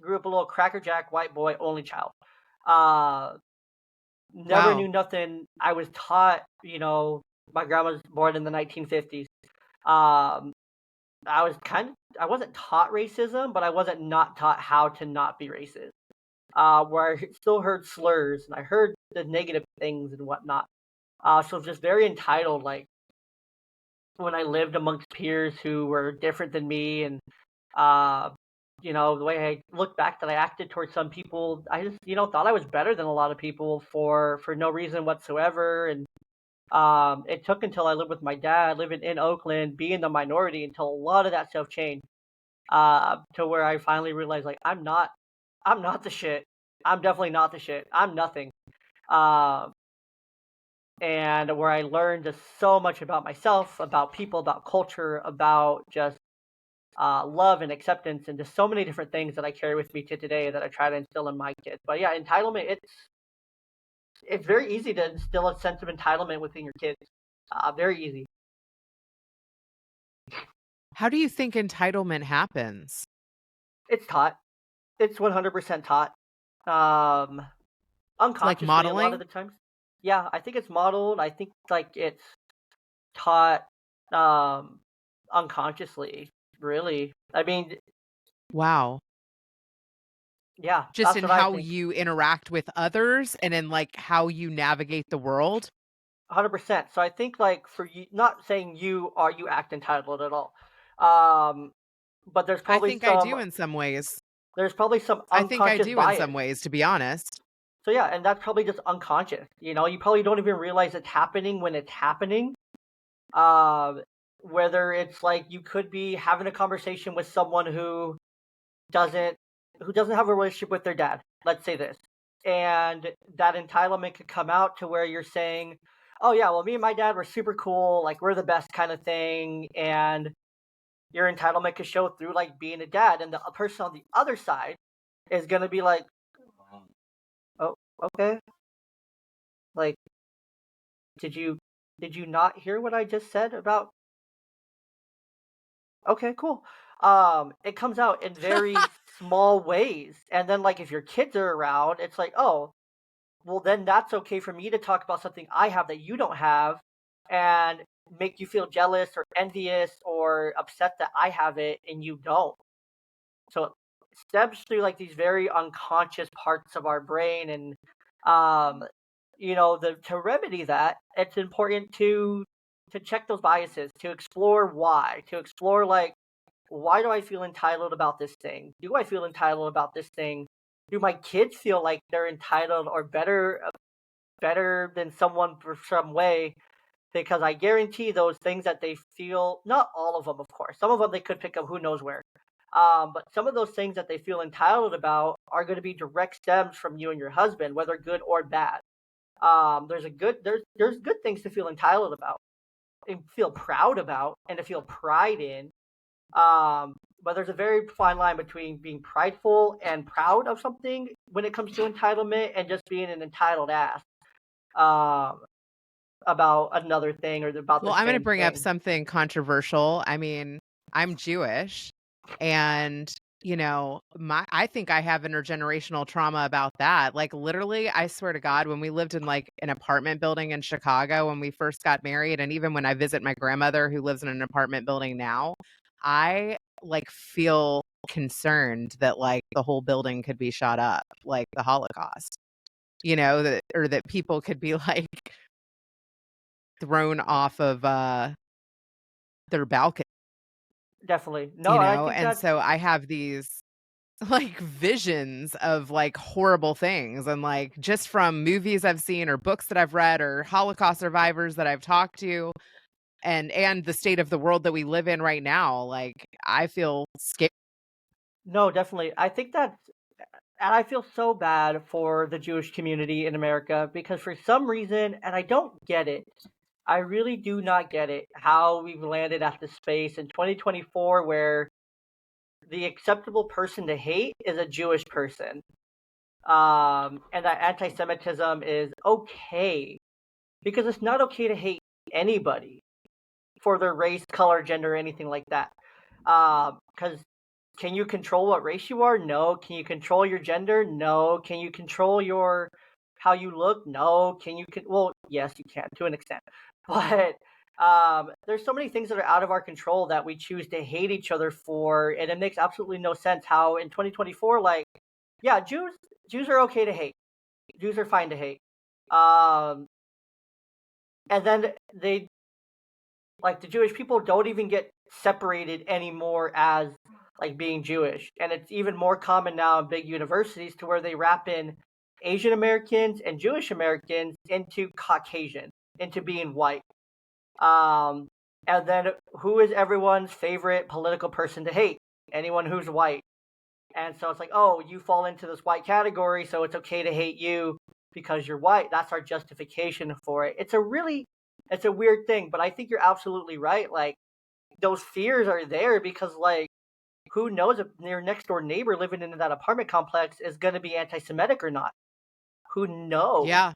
Grew up a little crackerjack white boy, only child. Uh, Never knew
Wow.
nothing. I was taught, my grandma was born in the 1950s. Um, I wasn't taught racism, but I wasn't not taught how to not be racist. Where I still heard slurs and I heard the negative things and whatnot. So just very entitled, like when I lived amongst peers who were different than me, and uh, the way I look back that I acted towards some people, I just, thought I was better than a lot of people for no reason whatsoever. And it took until I lived with my dad, living in Oakland, being the minority, until a lot of that stuff changed. To where I finally realized, like, I'm not the shit. I'm definitely not the shit. I'm nothing. Um, and where I learned just so much about myself, about people, about culture, about just love and acceptance, and just so many different things that I carry with me to today that I try to instill in my kids. But yeah, entitlement, it's very easy to instill a sense of entitlement within your kids. Very easy.
How do you think entitlement happens?
It's taught. It's 100% taught. Um,
Like
Unconsciously a lot of
modeling?
the times. Yeah, I think it's modeled. I think like it's taught um unconsciously, really. I mean,
Wow.
yeah,
Just
that's
in
what I
how
think.
you interact with others and in like how you navigate the world?
100%. So I think like for you, not saying you act entitled at all. Um but
I think I do in some ways.
there's probably some
I think I
unconscious
do in some
bias.
ways, to be honest.
So yeah, and that's probably just unconscious. You probably don't even realize it's happening when it's happening. Um Whether it's like you could be having a conversation with someone doesn't who doesn't have a relationship with their dad. Let's say this. And that entitlement could come out to where you're saying, "Oh yeah, well me and my dad were super cool, like we're the best kind of thing." And your entitlement could show through like being a dad, and the person on the other side is going to be like, "Oh, okay. Like did you did you not hear what I just said about Okay, cool." It comes out in very small ways. And then like if your kids are around, it's like, "Oh, well then that's okay for me to talk about something I have that you don't have, and make you feel jealous or envious or upset that I have it and you don't." So it steps through like these very unconscious parts of our brain. And um to remedy that, it's important to check those biases, to explore why, to explore like, why do I feel entitled about this thing? Do I feel entitled about this thing? Do my kids feel like they're entitled or better than someone for some way? Because I guarantee those things that they feel, not all of them, of course, some of them they could pick up who knows where. But some of those things that they feel entitled about are going to be direct stems from you and your husband, whether good or bad. There's good things to feel entitled about and feel proud about and to feel pride in. But there's a very fine line between being prideful and proud of something when it comes to entitlement, and just being an entitled ass um, about another thing or about
Well,
the
I'm going to
same
bring up
thing.
something controversial. I mean, I'm Jewish and I think I have intergenerational trauma about that. Like literally, I swear to God, when we lived in like an apartment building in Chicago when we first got married, and even when I visit my grandmother who lives in an apartment building now, I like feel concerned that like the whole building could be shot up, like the Holocaust, that people could be like thrown off of their balcony,
Definitely. No, I think
and
that's
so I have these like visions of like horrible things, and like just from movies I've seen or books that I've read or Holocaust survivors that I've talked to, and the state of the world that we live in right now, like I feel scared.
no, definitely. I think that's, and I feel so bad for the Jewish community in America, because for some reason, and I don't get it, I really do not get it, how we've landed at this space in 2024 where the acceptable person to hate is a Jewish person. And that anti-Semitism is okay, because it's not okay to hate anybody for their race, color, gender, anything like that. Because can you control what race you are? No. Can you control your gender? No. Can you control your how you look? No. Well, yes, you can to an extent, but there's so many things that are out of our control that we choose to hate each other for, and it makes absolutely no sense how in 2024, like, yeah, Jews are okay to hate. Jews are fine to hate. Um, and then the Jewish people don't even get separated anymore as like being Jewish. And it's even more common now in big universities to where they wrap in Asian Americans and Jewish Americans into Caucasian, into being white. Um, and then who is everyone's favorite political person to hate? Anyone who's white. And so it's like, oh, you fall into this white category, so it's okay to hate you because you're white. That's our justification for it. It's a weird thing, but I think you're absolutely right. Like, those fears are there because, like, who knows if your next door neighbor living in that apartment complex is going to be anti-Semitic or not? Who knows?
Yeah.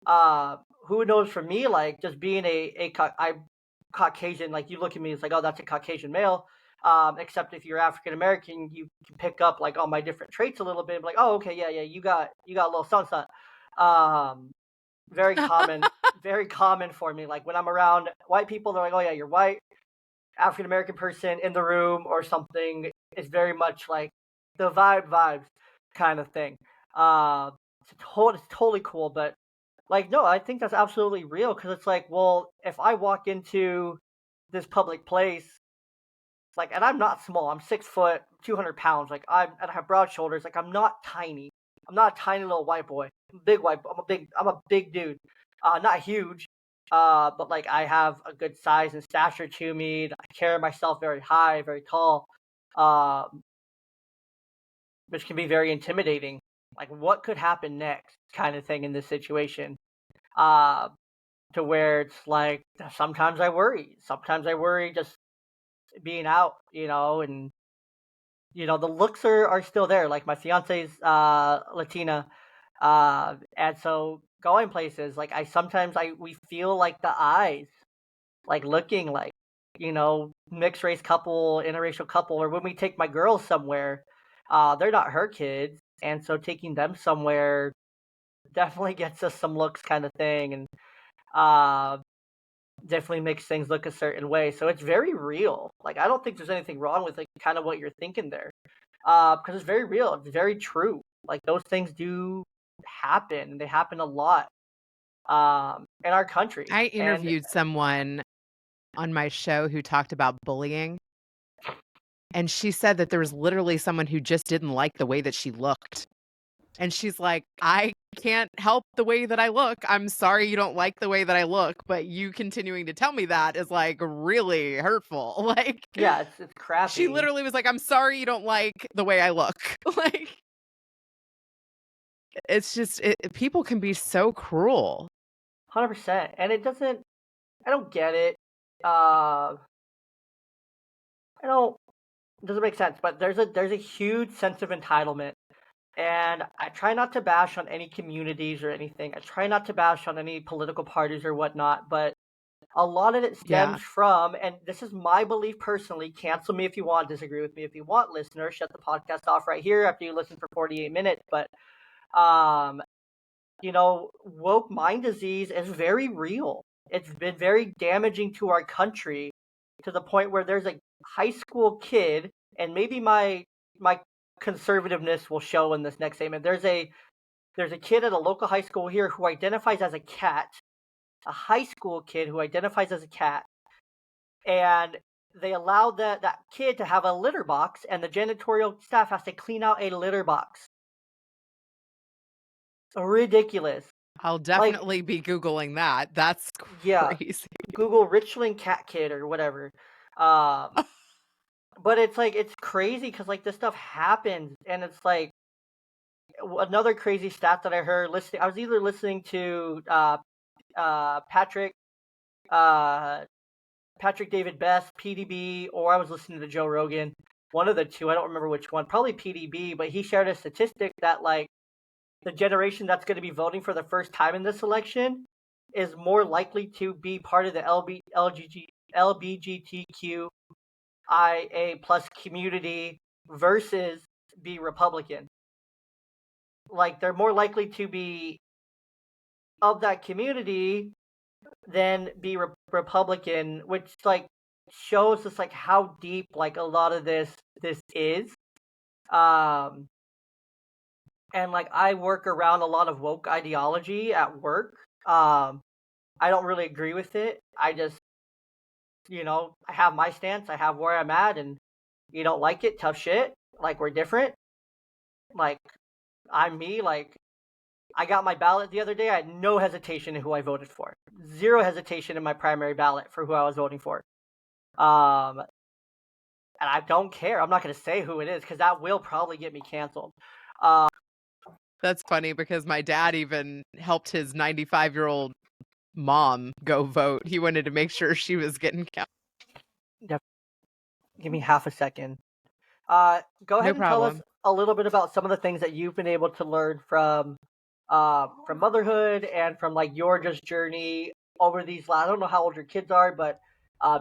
Uh, who knows? For me, like, just being I'm Caucasian. Like, you look at me, it's like, oh, that's a Caucasian male. Except if you're African American, you can pick up like all my different traits a little bit. Like, oh, okay, yeah, you got a little something. Um, very common, very common for me. Like when I'm around white people, they're like, oh yeah, you're white. African American person in the room or something is very much like the vibes kind of thing. Uh, it's totally cool, but like no, I think that's absolutely real because it's like, well, if I walk into this public place, like, and I'm not small, I'm 6 foot, 200 pounds, like I have broad shoulders, like I'm not tiny, I'm not a tiny little white boy, I'm a big white, I'm a big dude, not huge, but like I have a good size and stature to me. I carry myself very high, very tall, um, which can be very intimidating. Like, what could happen next, kind of thing in this situation. Uh, to where it's like sometimes I worry. Sometimes I worry just being out, and the looks are still there. Like my fiance's Latina, and so going places like I sometimes I we feel like the eyes like looking like mixed race couple, interracial couple, or when we take my girls somewhere, they're not her kids, and so taking them somewhere definitely gets us some looks kind of thing, and uh definitely makes things look a certain way. So it's very real. Like I don't think there's anything wrong with like kind of what you're thinking there. Because it's very real. It's very true. Like those things do happen. And they happen a lot in our country.
I
And
interviewed someone on my show who talked about bullying, and she said that there was literally someone who just didn't like the way that she looked. And she's like, "I can't help the way that I look. I'm sorry you don't like the way that I look, but you continuing to tell me that is, like, really hurtful." Like,
yeah, it's
she
crappy.
literally was like, "I'm sorry you don't like the way I look." Like, it's just people can be so cruel.
100%. And I don't get it. Uh, I don't, it doesn't make sense, but there's a huge sense of entitlement. And I try not to bash on any communities or anything. I try not to bash on any political parties or whatnot, but a lot of it
Yeah.
stems from, and this is my belief personally, cancel me if you want, disagree with me if you want, listener, shut the podcast off right here after you listen for 48 minutes. But, um, woke mind disease is very real. It's been very damaging to our country to the point where there's a high school kid, and maybe my conservativeness will show in this next statement. There's a kid at a local high school here who identifies as a cat, a high school kid who identifies as a cat, and they allowed that kid to have a litter box, and the janitorial staff has to clean out a litter box. Ridiculous.
I'll
Like,
definitely be Googling that. That's
yeah,
crazy.
Google Richland cat kid or whatever. Um, but it's like it's crazy because like this stuff happens, and it's like another crazy stat that I heard listening. I was either listening to Patrick uh Patrick David Best, PDB, or I was listening to Joe Rogan. One of the two, I don't remember which one. Probably PDB, but he shared a statistic that like the generation that's going to be voting for the first time in this election is more likely to be part of the LBGTQIA plus community versus be Republican. Like they're more likely to be of that community than be Republican, which like shows us like how deep like a lot of this is. Um, and like I work around a lot of woke ideology at work. Um, I don't really agree with it. I just I have my stance. I have where I'm at, and You don't like it, tough shit. Like, we're different. Like, I'm me. Like, I got my ballot the other day. I had no hesitation in who I voted for. Zero hesitation in my primary ballot for who I was voting for. And I don't care. I'm not going to say who it is because that will probably get me canceled.
That's funny because my dad even helped his 95-year-old mom go vote. He wanted to make sure she was getting counted.
Give me half a second. Go ahead
No
and tell us
problem.
a little bit about some of the things that you've been able to learn from motherhood and from like your just journey over these last. I don't know how old your kids are, but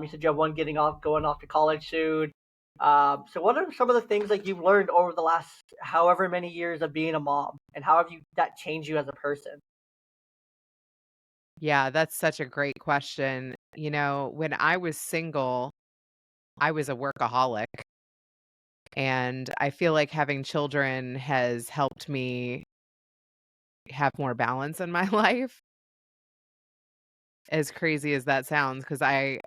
you said you have one going off to college soon. So what are some of the things like you've learned over the last however many years of being a mom, and how have you that changed you as a person?
Yeah, that's such a great question. You know, when I was single, I was a workaholic. And I feel like having children has helped me have more balance in my life, as crazy as that sounds, because I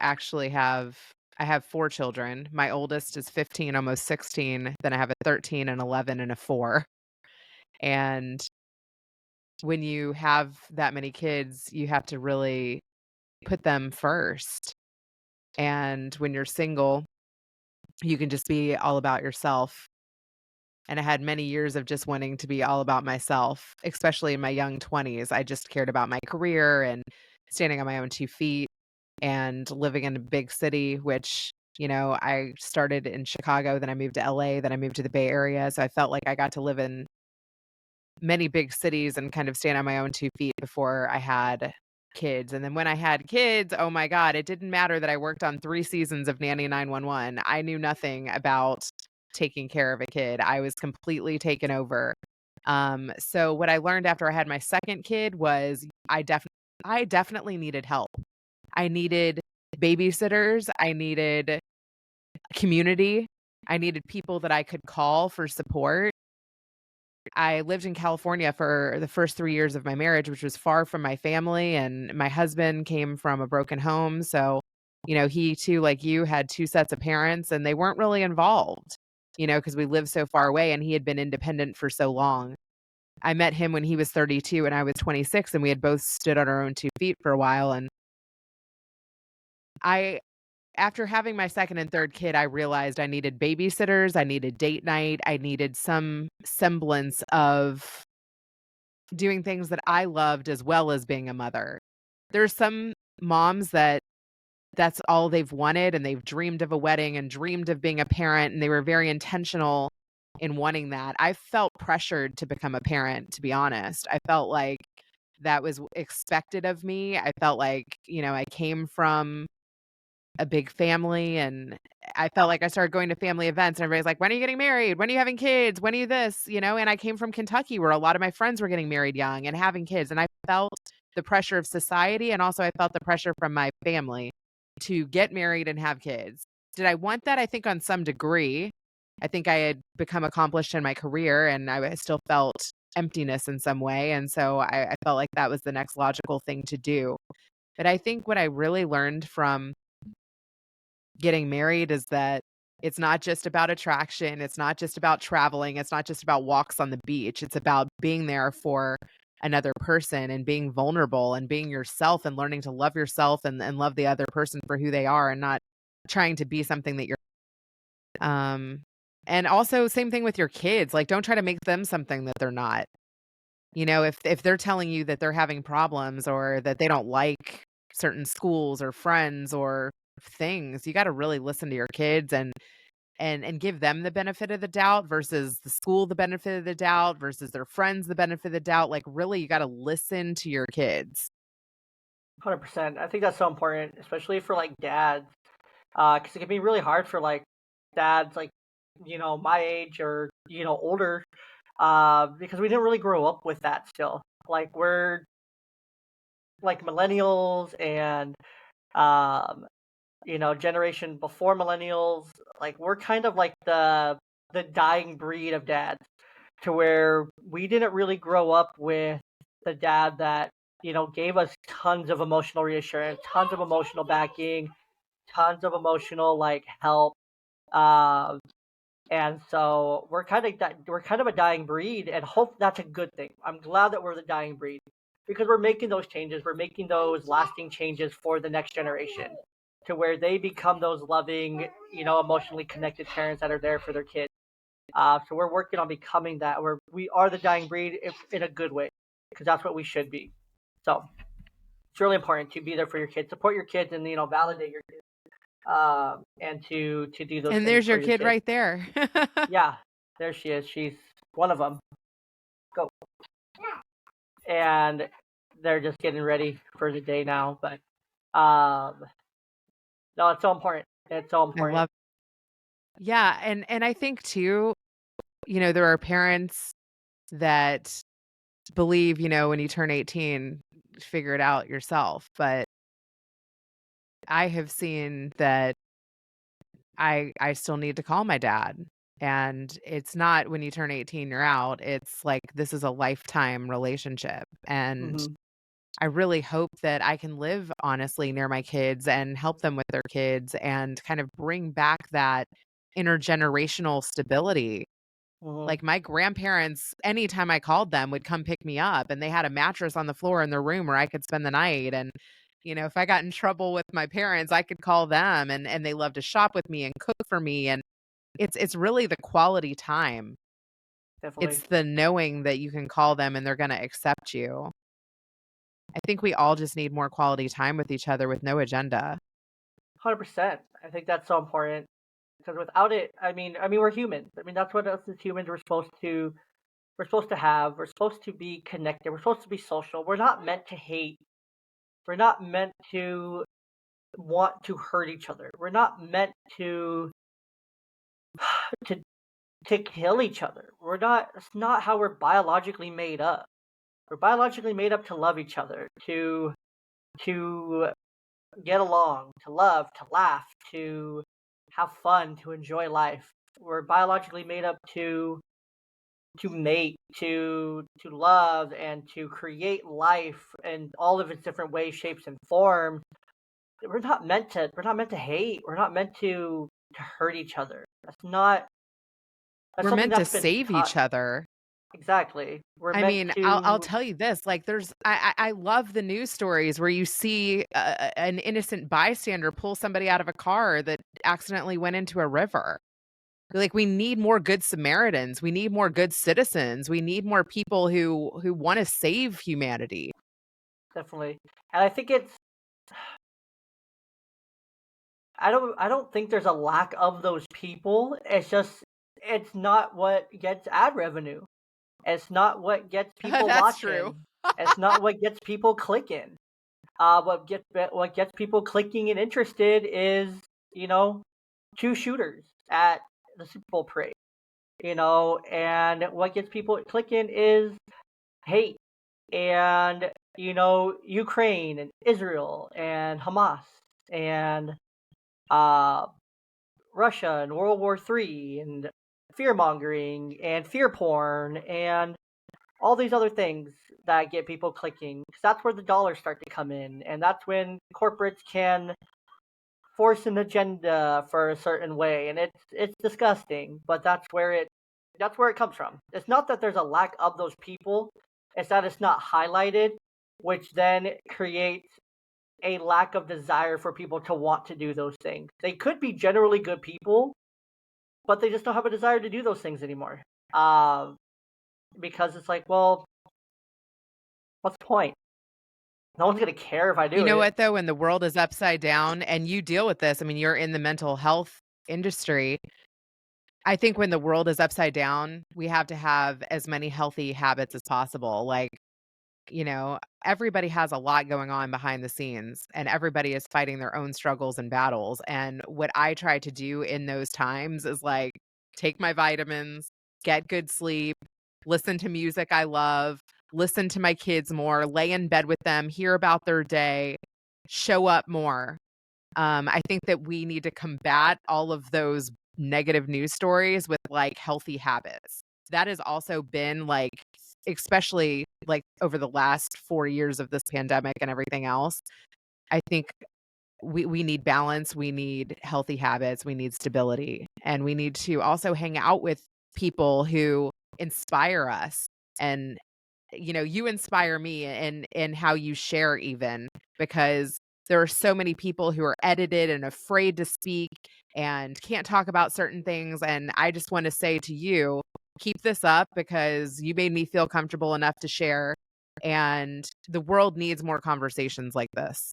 have 4 children. My oldest is 15, almost 16, then I have a 13, an 11, and a 4. And when you have that many kids, you have to really put them first. And when you're single, you can just be all about yourself. And I had many years of just wanting to be all about myself, especially in my young 20s. I just cared about my career and standing on my own 2 feet and living in a big city, which, you know, I started in Chicago, then I moved to LA, then I moved to the Bay Area. So I felt like I got to live in many big cities and kind of stand on my own 2 feet before I had kids. And then when I had kids, oh my God, it didn't matter that I worked on 3 seasons of Nanny 911. I knew nothing about taking care of a kid. I was completely taken over. So what I learned after I had my second kid was I definitely needed help. I needed babysitters, I needed community, I needed people that I could call for support. I lived in California for the first 3 years of my marriage, which was far from my family, and my husband came from a broken home, so, you know, he too, like you, had 2 sets of parents, and they weren't really involved, you know, because we lived so far away, and he had been independent for so long. I met him when he was 32 and I was 26, and we had both stood on our own 2 feet for a while, and I after having my second and third kid, I realized I needed babysitters, I needed date night, I needed some semblance of doing things that I loved as well as being a mother. There's some moms that that's all they've wanted, and they've dreamed of a wedding and dreamed of being a parent, and they were very intentional in wanting that. I felt pressured to become a parent, to be honest. I felt like that was expected of me. I felt like, you know, I came from a big family, and I felt like I started going to family events and everybody's like, "When are you getting married? When are you having kids? When are you this?" You know, and I came from Kentucky where a lot of my friends were getting married young and having kids, and I felt the pressure of society, and also I felt the pressure from my family to get married and have kids. Did I want that? I think on some degree. I think I had become accomplished in my career, and I still felt emptiness in some way, and so I felt like that was the next logical thing to do. But I think what I really learned from getting married is that it's not just about attraction, it's not just about traveling, it's not just about walks on the beach. It's about being there for another person and being vulnerable and being yourself and learning to love yourself and love the other person for who they are and not trying to be something that you're um and also same thing with your kids. Like don't try to make them something that they're not. You know, if they're telling you that they're having problems or that they don't like certain schools or friends or things, you gotta really listen to your kids and give them the benefit of the doubt versus the school the benefit of the doubt versus their friends the benefit of the doubt. Like, really, you gotta listen to your kids.
100%. I think that's so important, especially for like dads, because it can be really hard for like dads, like my age or older, because we didn't really grow up with that still. Like we're like millennials and um, generation before millennials. Like we're kind of like the dying breed of dads, to where we didn't really grow up with the dad that gave us tons of emotional reassurance, tons of emotional backing, tons of emotional like help. And so we're kind of a dying breed, and hope that's a good thing. I'm glad that we're the dying breed because we're making those changes. We're making those lasting changes for the next generation to where they become those loving, emotionally connected parents that are there for their kids. So we're working on becoming that. We are the dying breed if, in a good way, because that's what we should be. So it's really important to be there for your kids, support your kids, and validate your kids, and to do those
And
things
there's
for
your
your
kid
kids.
right there.
Yeah, there she is. She's one of them. Go. And they're just getting ready for the day now. But um, no, it's so important. It's so
I
important.
love Yeah, and I think too, there are parents that believe, when you turn 18, figure it out yourself, but I have seen that I still need to call my dad, and it's not when you turn 18 you're out, it's like this is a lifetime relationship, and
Hmm.
I really hope that I can live honestly near my kids and help them with their kids and kind of bring back that intergenerational stability.
Hmm.
Like, my grandparents, anytime I called them, would come pick me up, and they had a mattress on the floor in their room where I could spend the night, and, if I got in trouble with my parents, I could call them, and they love to shop with me and cook for me, and it's really the quality time.
Definitely.
It's the knowing that you can call them and they're gonna accept you. I think we all just need more quality time with each other with no agenda.
100%. I think that's so important because without it, we're humans. That's what us as humans we're supposed to have. We're supposed to be connected. We're supposed to be social. We're not meant to hate. We're not meant to want to hurt each other. We're not meant to to kill each other. We're not. It's not how we're biologically made up. We're biologically made up to love each other, to get along, to love, to laugh, to have fun, to enjoy life. We're biologically made up to mate, to love, and to create life in all of its different ways, shapes, and forms. We're not meant to hate. We're not meant to hurt each other. That's
We're
something
meant to
that's been
save
taught.
each other.
Exactly. We're
I
meant
mean, I'll
to.
tell you this, like, there's I love the news stories where you see an innocent bystander pull somebody out of a car that accidentally went into a river. Like, we need more good Samaritans, we need more good citizens, we need more people who wanna save humanity.
Definitely. And I think I don't think there's a lack of those people. It's just it's not what gets ad revenue. It's not what gets people
That's true.
watching. It's not what gets people clicking. What gets people clicking and interested is, you know, two shooters at the Super Bowl parade. And what gets people clicking is hate and Ukraine and Israel and Hamas and uh Russia and World War III and fear mongering and fear porn and all these other things that get people clicking. 'Cause that's where the dollars start to come in, and that's when corporates can force an agenda for a certain way, and it's disgusting. But that's where it comes from. It's not that there's a lack of those people; it's that it's not highlighted, which then creates a lack of desire for people to want to do those things. They could be generally good people, but they just don't have a desire to do those things anymore. Um, because it's like, well, what's the point? No one's gonna care if I
You
do
know
it.
what, though? When the world is upside down and you deal with this, I mean, you're in the mental health industry. I think when the world is upside down, we have to have as many healthy habits as possible. Like, everybody has a lot going on behind the scenes and everybody is fighting their own struggles and battles. And what I try to do in those times is like take my vitamins, get good sleep, listen to music I love, listen to my kids more, lay in bed with them, hear about their day, show up more. I think that we need to combat all of those negative news stories with like healthy habits. That has also been like, especially like over the last 4 years of this pandemic and everything else. I think we need balance, we need healthy habits, we need stability, and we need to also hang out with people who inspire us. And you inspire me in how you share, even because there are so many people who are edited and afraid to speak and can't talk about certain things. And I just want to say to you, keep this up because you made me feel comfortable enough to share. And the world needs more conversations like this.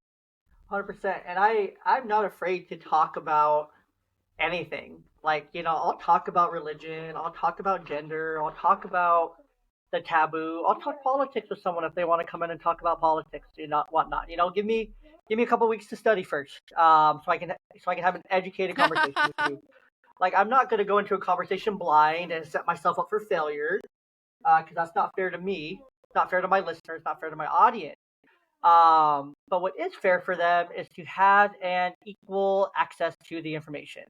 100%. And I'm not afraid to talk about anything. Like, I'll talk about religion, I'll talk about gender, I'll talk about the taboo. I'll talk politics with someone if they want to come in and talk about politics, whatnot. Give me a couple weeks to study first, so I can have an educated conversation with you. Like, I'm not going to go into a conversation blind and set myself up for failure, because that's not fair to me, not fair to my listeners, not fair to my audience. But what is fair for them is to have an equal access to the information,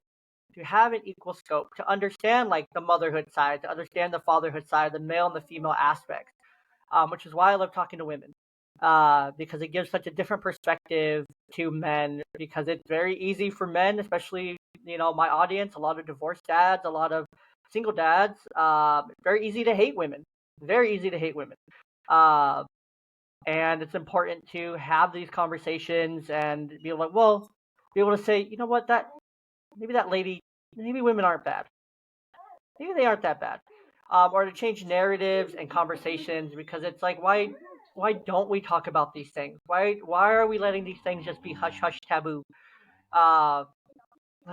to have an equal scope, to understand like the motherhood side, to understand the fatherhood side, the male and the female aspects, which is why I love talking to women, because it gives such a different perspective to men. Because it's very easy for men, especially my audience, a lot of divorced dads, a lot of single dads. Very easy to hate women. Very easy to hate women. Uh, and it's important to have these conversations and be like, well, be able to say, you know what, that maybe that lady, maybe women aren't bad. Maybe they aren't that bad. Or to change narratives and conversations, because it's like, why don't we talk about these things? Why are we letting these things just be hush hush taboo? Uh,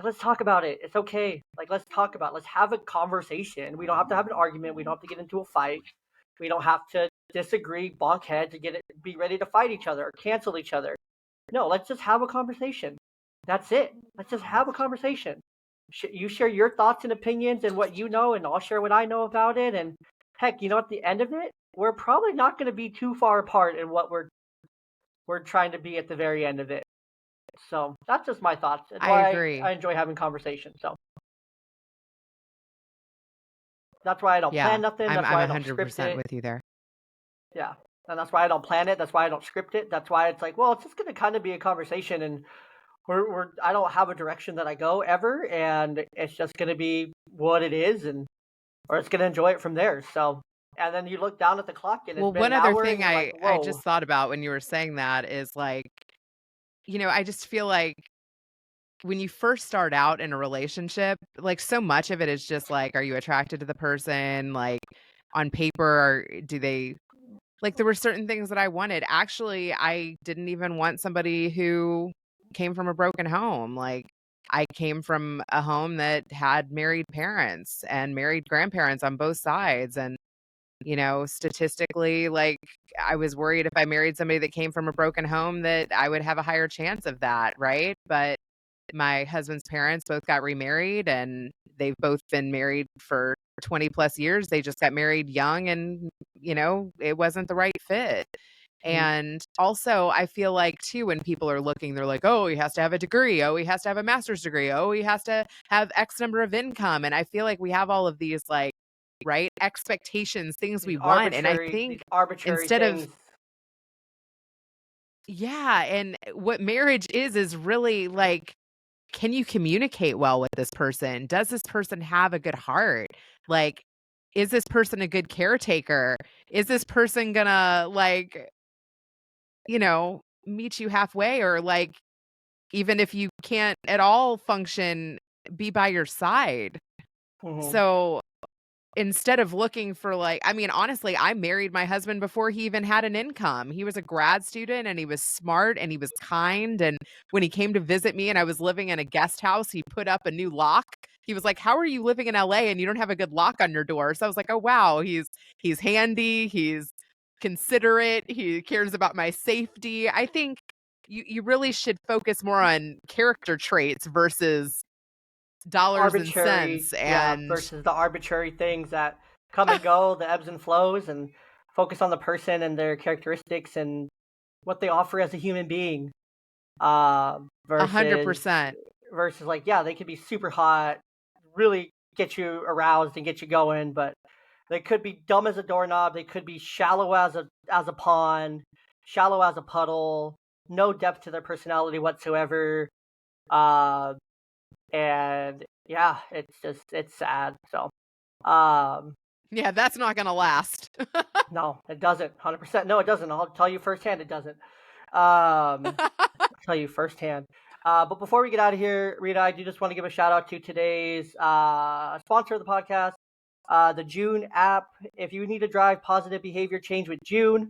let's talk about it. It's okay. Like, let's talk about it. Let's have a conversation. We don't have to have an argument. We don't have to get into a fight. We don't have to disagree, bonk heads, and be ready to fight each other or cancel each other. No, let's just have a conversation. That's it. Let's just have a conversation. You share your thoughts and opinions and what you know, and I'll share what I know about it. And heck, at the end of it, we're probably not going to be too far apart in what we're trying to be at the very end of it. So that's just my thoughts. It's
I
why
agree.
I enjoy having conversations. So that's why I don't
Yeah,
plan nothing.
I'm
That's
I'm
why I don't script
100%
it.
with you there.
Yeah. And that's why I don't plan it. That's why I don't script it. That's why it's like, well, it's just going to kind of be a conversation, and I don't have a direction that I go ever, and it's just going to be what it is, and or it's going to enjoy it from there. So, and then you look down at the clock and it's
Well,
been
one
an
other
hour, and
thing
you're like,
I
whoa.
just thought about when you were saying that is like, I just feel like when you first start out in a relationship, like so much of it is just like, are you attracted to the person? Like on paper, or do they like there were certain things that I wanted. Actually, I didn't even want somebody who came from a broken home. Like I came from a home that had married parents and married grandparents on both sides. And statistically, like I was worried if I married somebody that came from a broken home that I would have a higher chance of that, right? But my husband's parents both got remarried and they've both been married for 20 plus years. They just got married young and, it wasn't the right fit.
Mhm.
And also, I feel like too, when people are looking, they're like, oh, he has to have a degree. Oh, he has to have a master's degree. Oh, he has to have X number of income. And I feel like we have all of these, like, right, expectations, things we want. And I think
These arbitrary
instead of,
things.
yeah. And what marriage is really like, can you communicate well with this person? Does this person have a good heart? Like, is this person a good caretaker? Is this person gonna like, meet you halfway, or like, even if you can't at all function, be by your side?
Mhm.
So instead of looking for like, I mean, honestly, I married my husband before he even had an income. He was a grad student and he was smart and he was kind. And when he came to visit me and I was living in a guest house, he put up a new lock. He was like, "How are you living in LA and you don't have a good lock on your door?" So I was like, "Oh wow, he's handy, he's considerate, he cares about my safety." I think you really should focus more on character traits versus dollars and
Arbitrary,
cents.
yeah,
And
versus the arbitrary things that come and go, the ebbs and flows, and focus on the person and their characteristics and what they offer as a human being. Uh, versus
100%.
like, yeah, they could be super hot, really get you aroused and get you going, but they could be dumb as a doorknob. They could be shallow as a pond, shallow as a puddle. no depth to their personality whatsoever. Uh, and yeah, it's sad. So, um,
Yeah, that's not gonna last.
no, it doesn't. 100%. No, it doesn't. I'll tell you firsthand, it doesn't. Um, I'll tell you firsthand. But before we get out of here, Rita, I do just want to give a shout out to today's sponsor of the podcast, the June app. If you need to drive positive behavior change with June,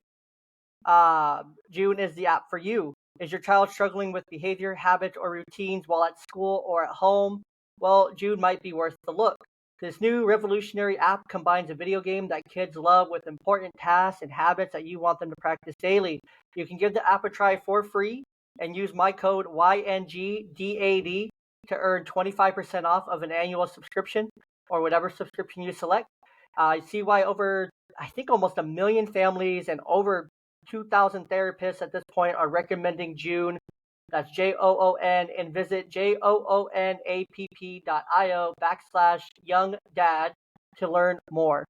June is the app for you. Is your child struggling with behavior, habits, or routines while at school or at home? Well, June might be worth the look. This new revolutionary app combines a video game that kids love with important tasks and habits that you want them to practice daily. You can give the app a try for free and use my code YNGDAD to earn 25% off of an annual subscription or whatever subscription you select. I see why over, I think, almost a million families and over 2,000 therapists at this point are recommending June. That's Joon, and visit joonapp.io/young dad to learn more.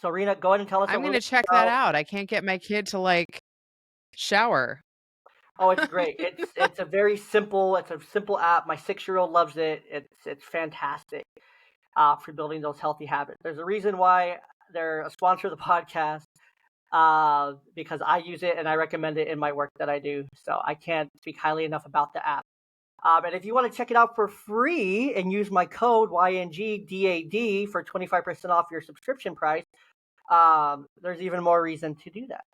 So, Reena, go ahead and tell us a
I'm
little
gonna
bit
check that
about.
out. I can't get my kid to, like, shower.
Oh, it's great. It's a very simple. It's a simple app. My 6-year-old loves it. It's fantastic for building those healthy habits. There's a reason why they're a sponsor of the podcast. Because I use it and I recommend it in my work that I do. So I can't speak highly enough about the app. And if you want to check it out for free and use my code YNGDAD for 25% off your subscription price, there's even more reason to do that.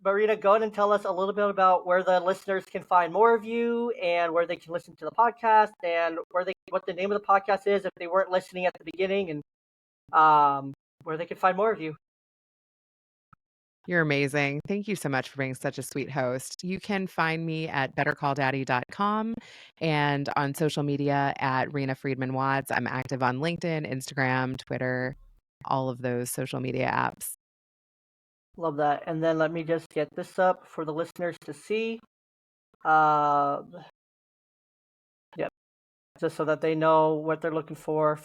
Marina, go ahead and tell us a little bit about where the listeners can find more of you and where they can listen to the podcast and what the name of the podcast is if they weren't listening at the beginning, and where they can find more of you.
You're amazing. Thank you so much for being such a sweet host. You can find me at bettercalldaddy.com and on social media at Reena Friedman Watts. I'm active on LinkedIn, Instagram, Twitter, all of those social media apps.
Love that. And then let me just get this up for the listeners to see. Uh, yep, just so that they know what they're looking for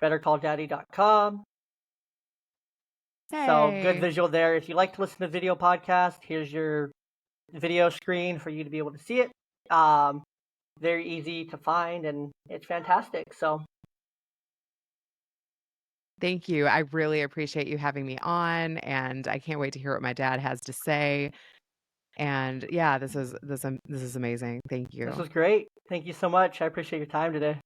bettercalldaddy.com. So good
Hey.
visual there. If you like to listen to video podcast, here's your video screen for you to be able to see it. Very easy to find and it's fantastic. So
Thank you. I really appreciate you having me on, and I can't wait to hear what my dad has to say. And yeah, this is amazing. Thank
this
you.
was great. Thank you so much. I appreciate your time today.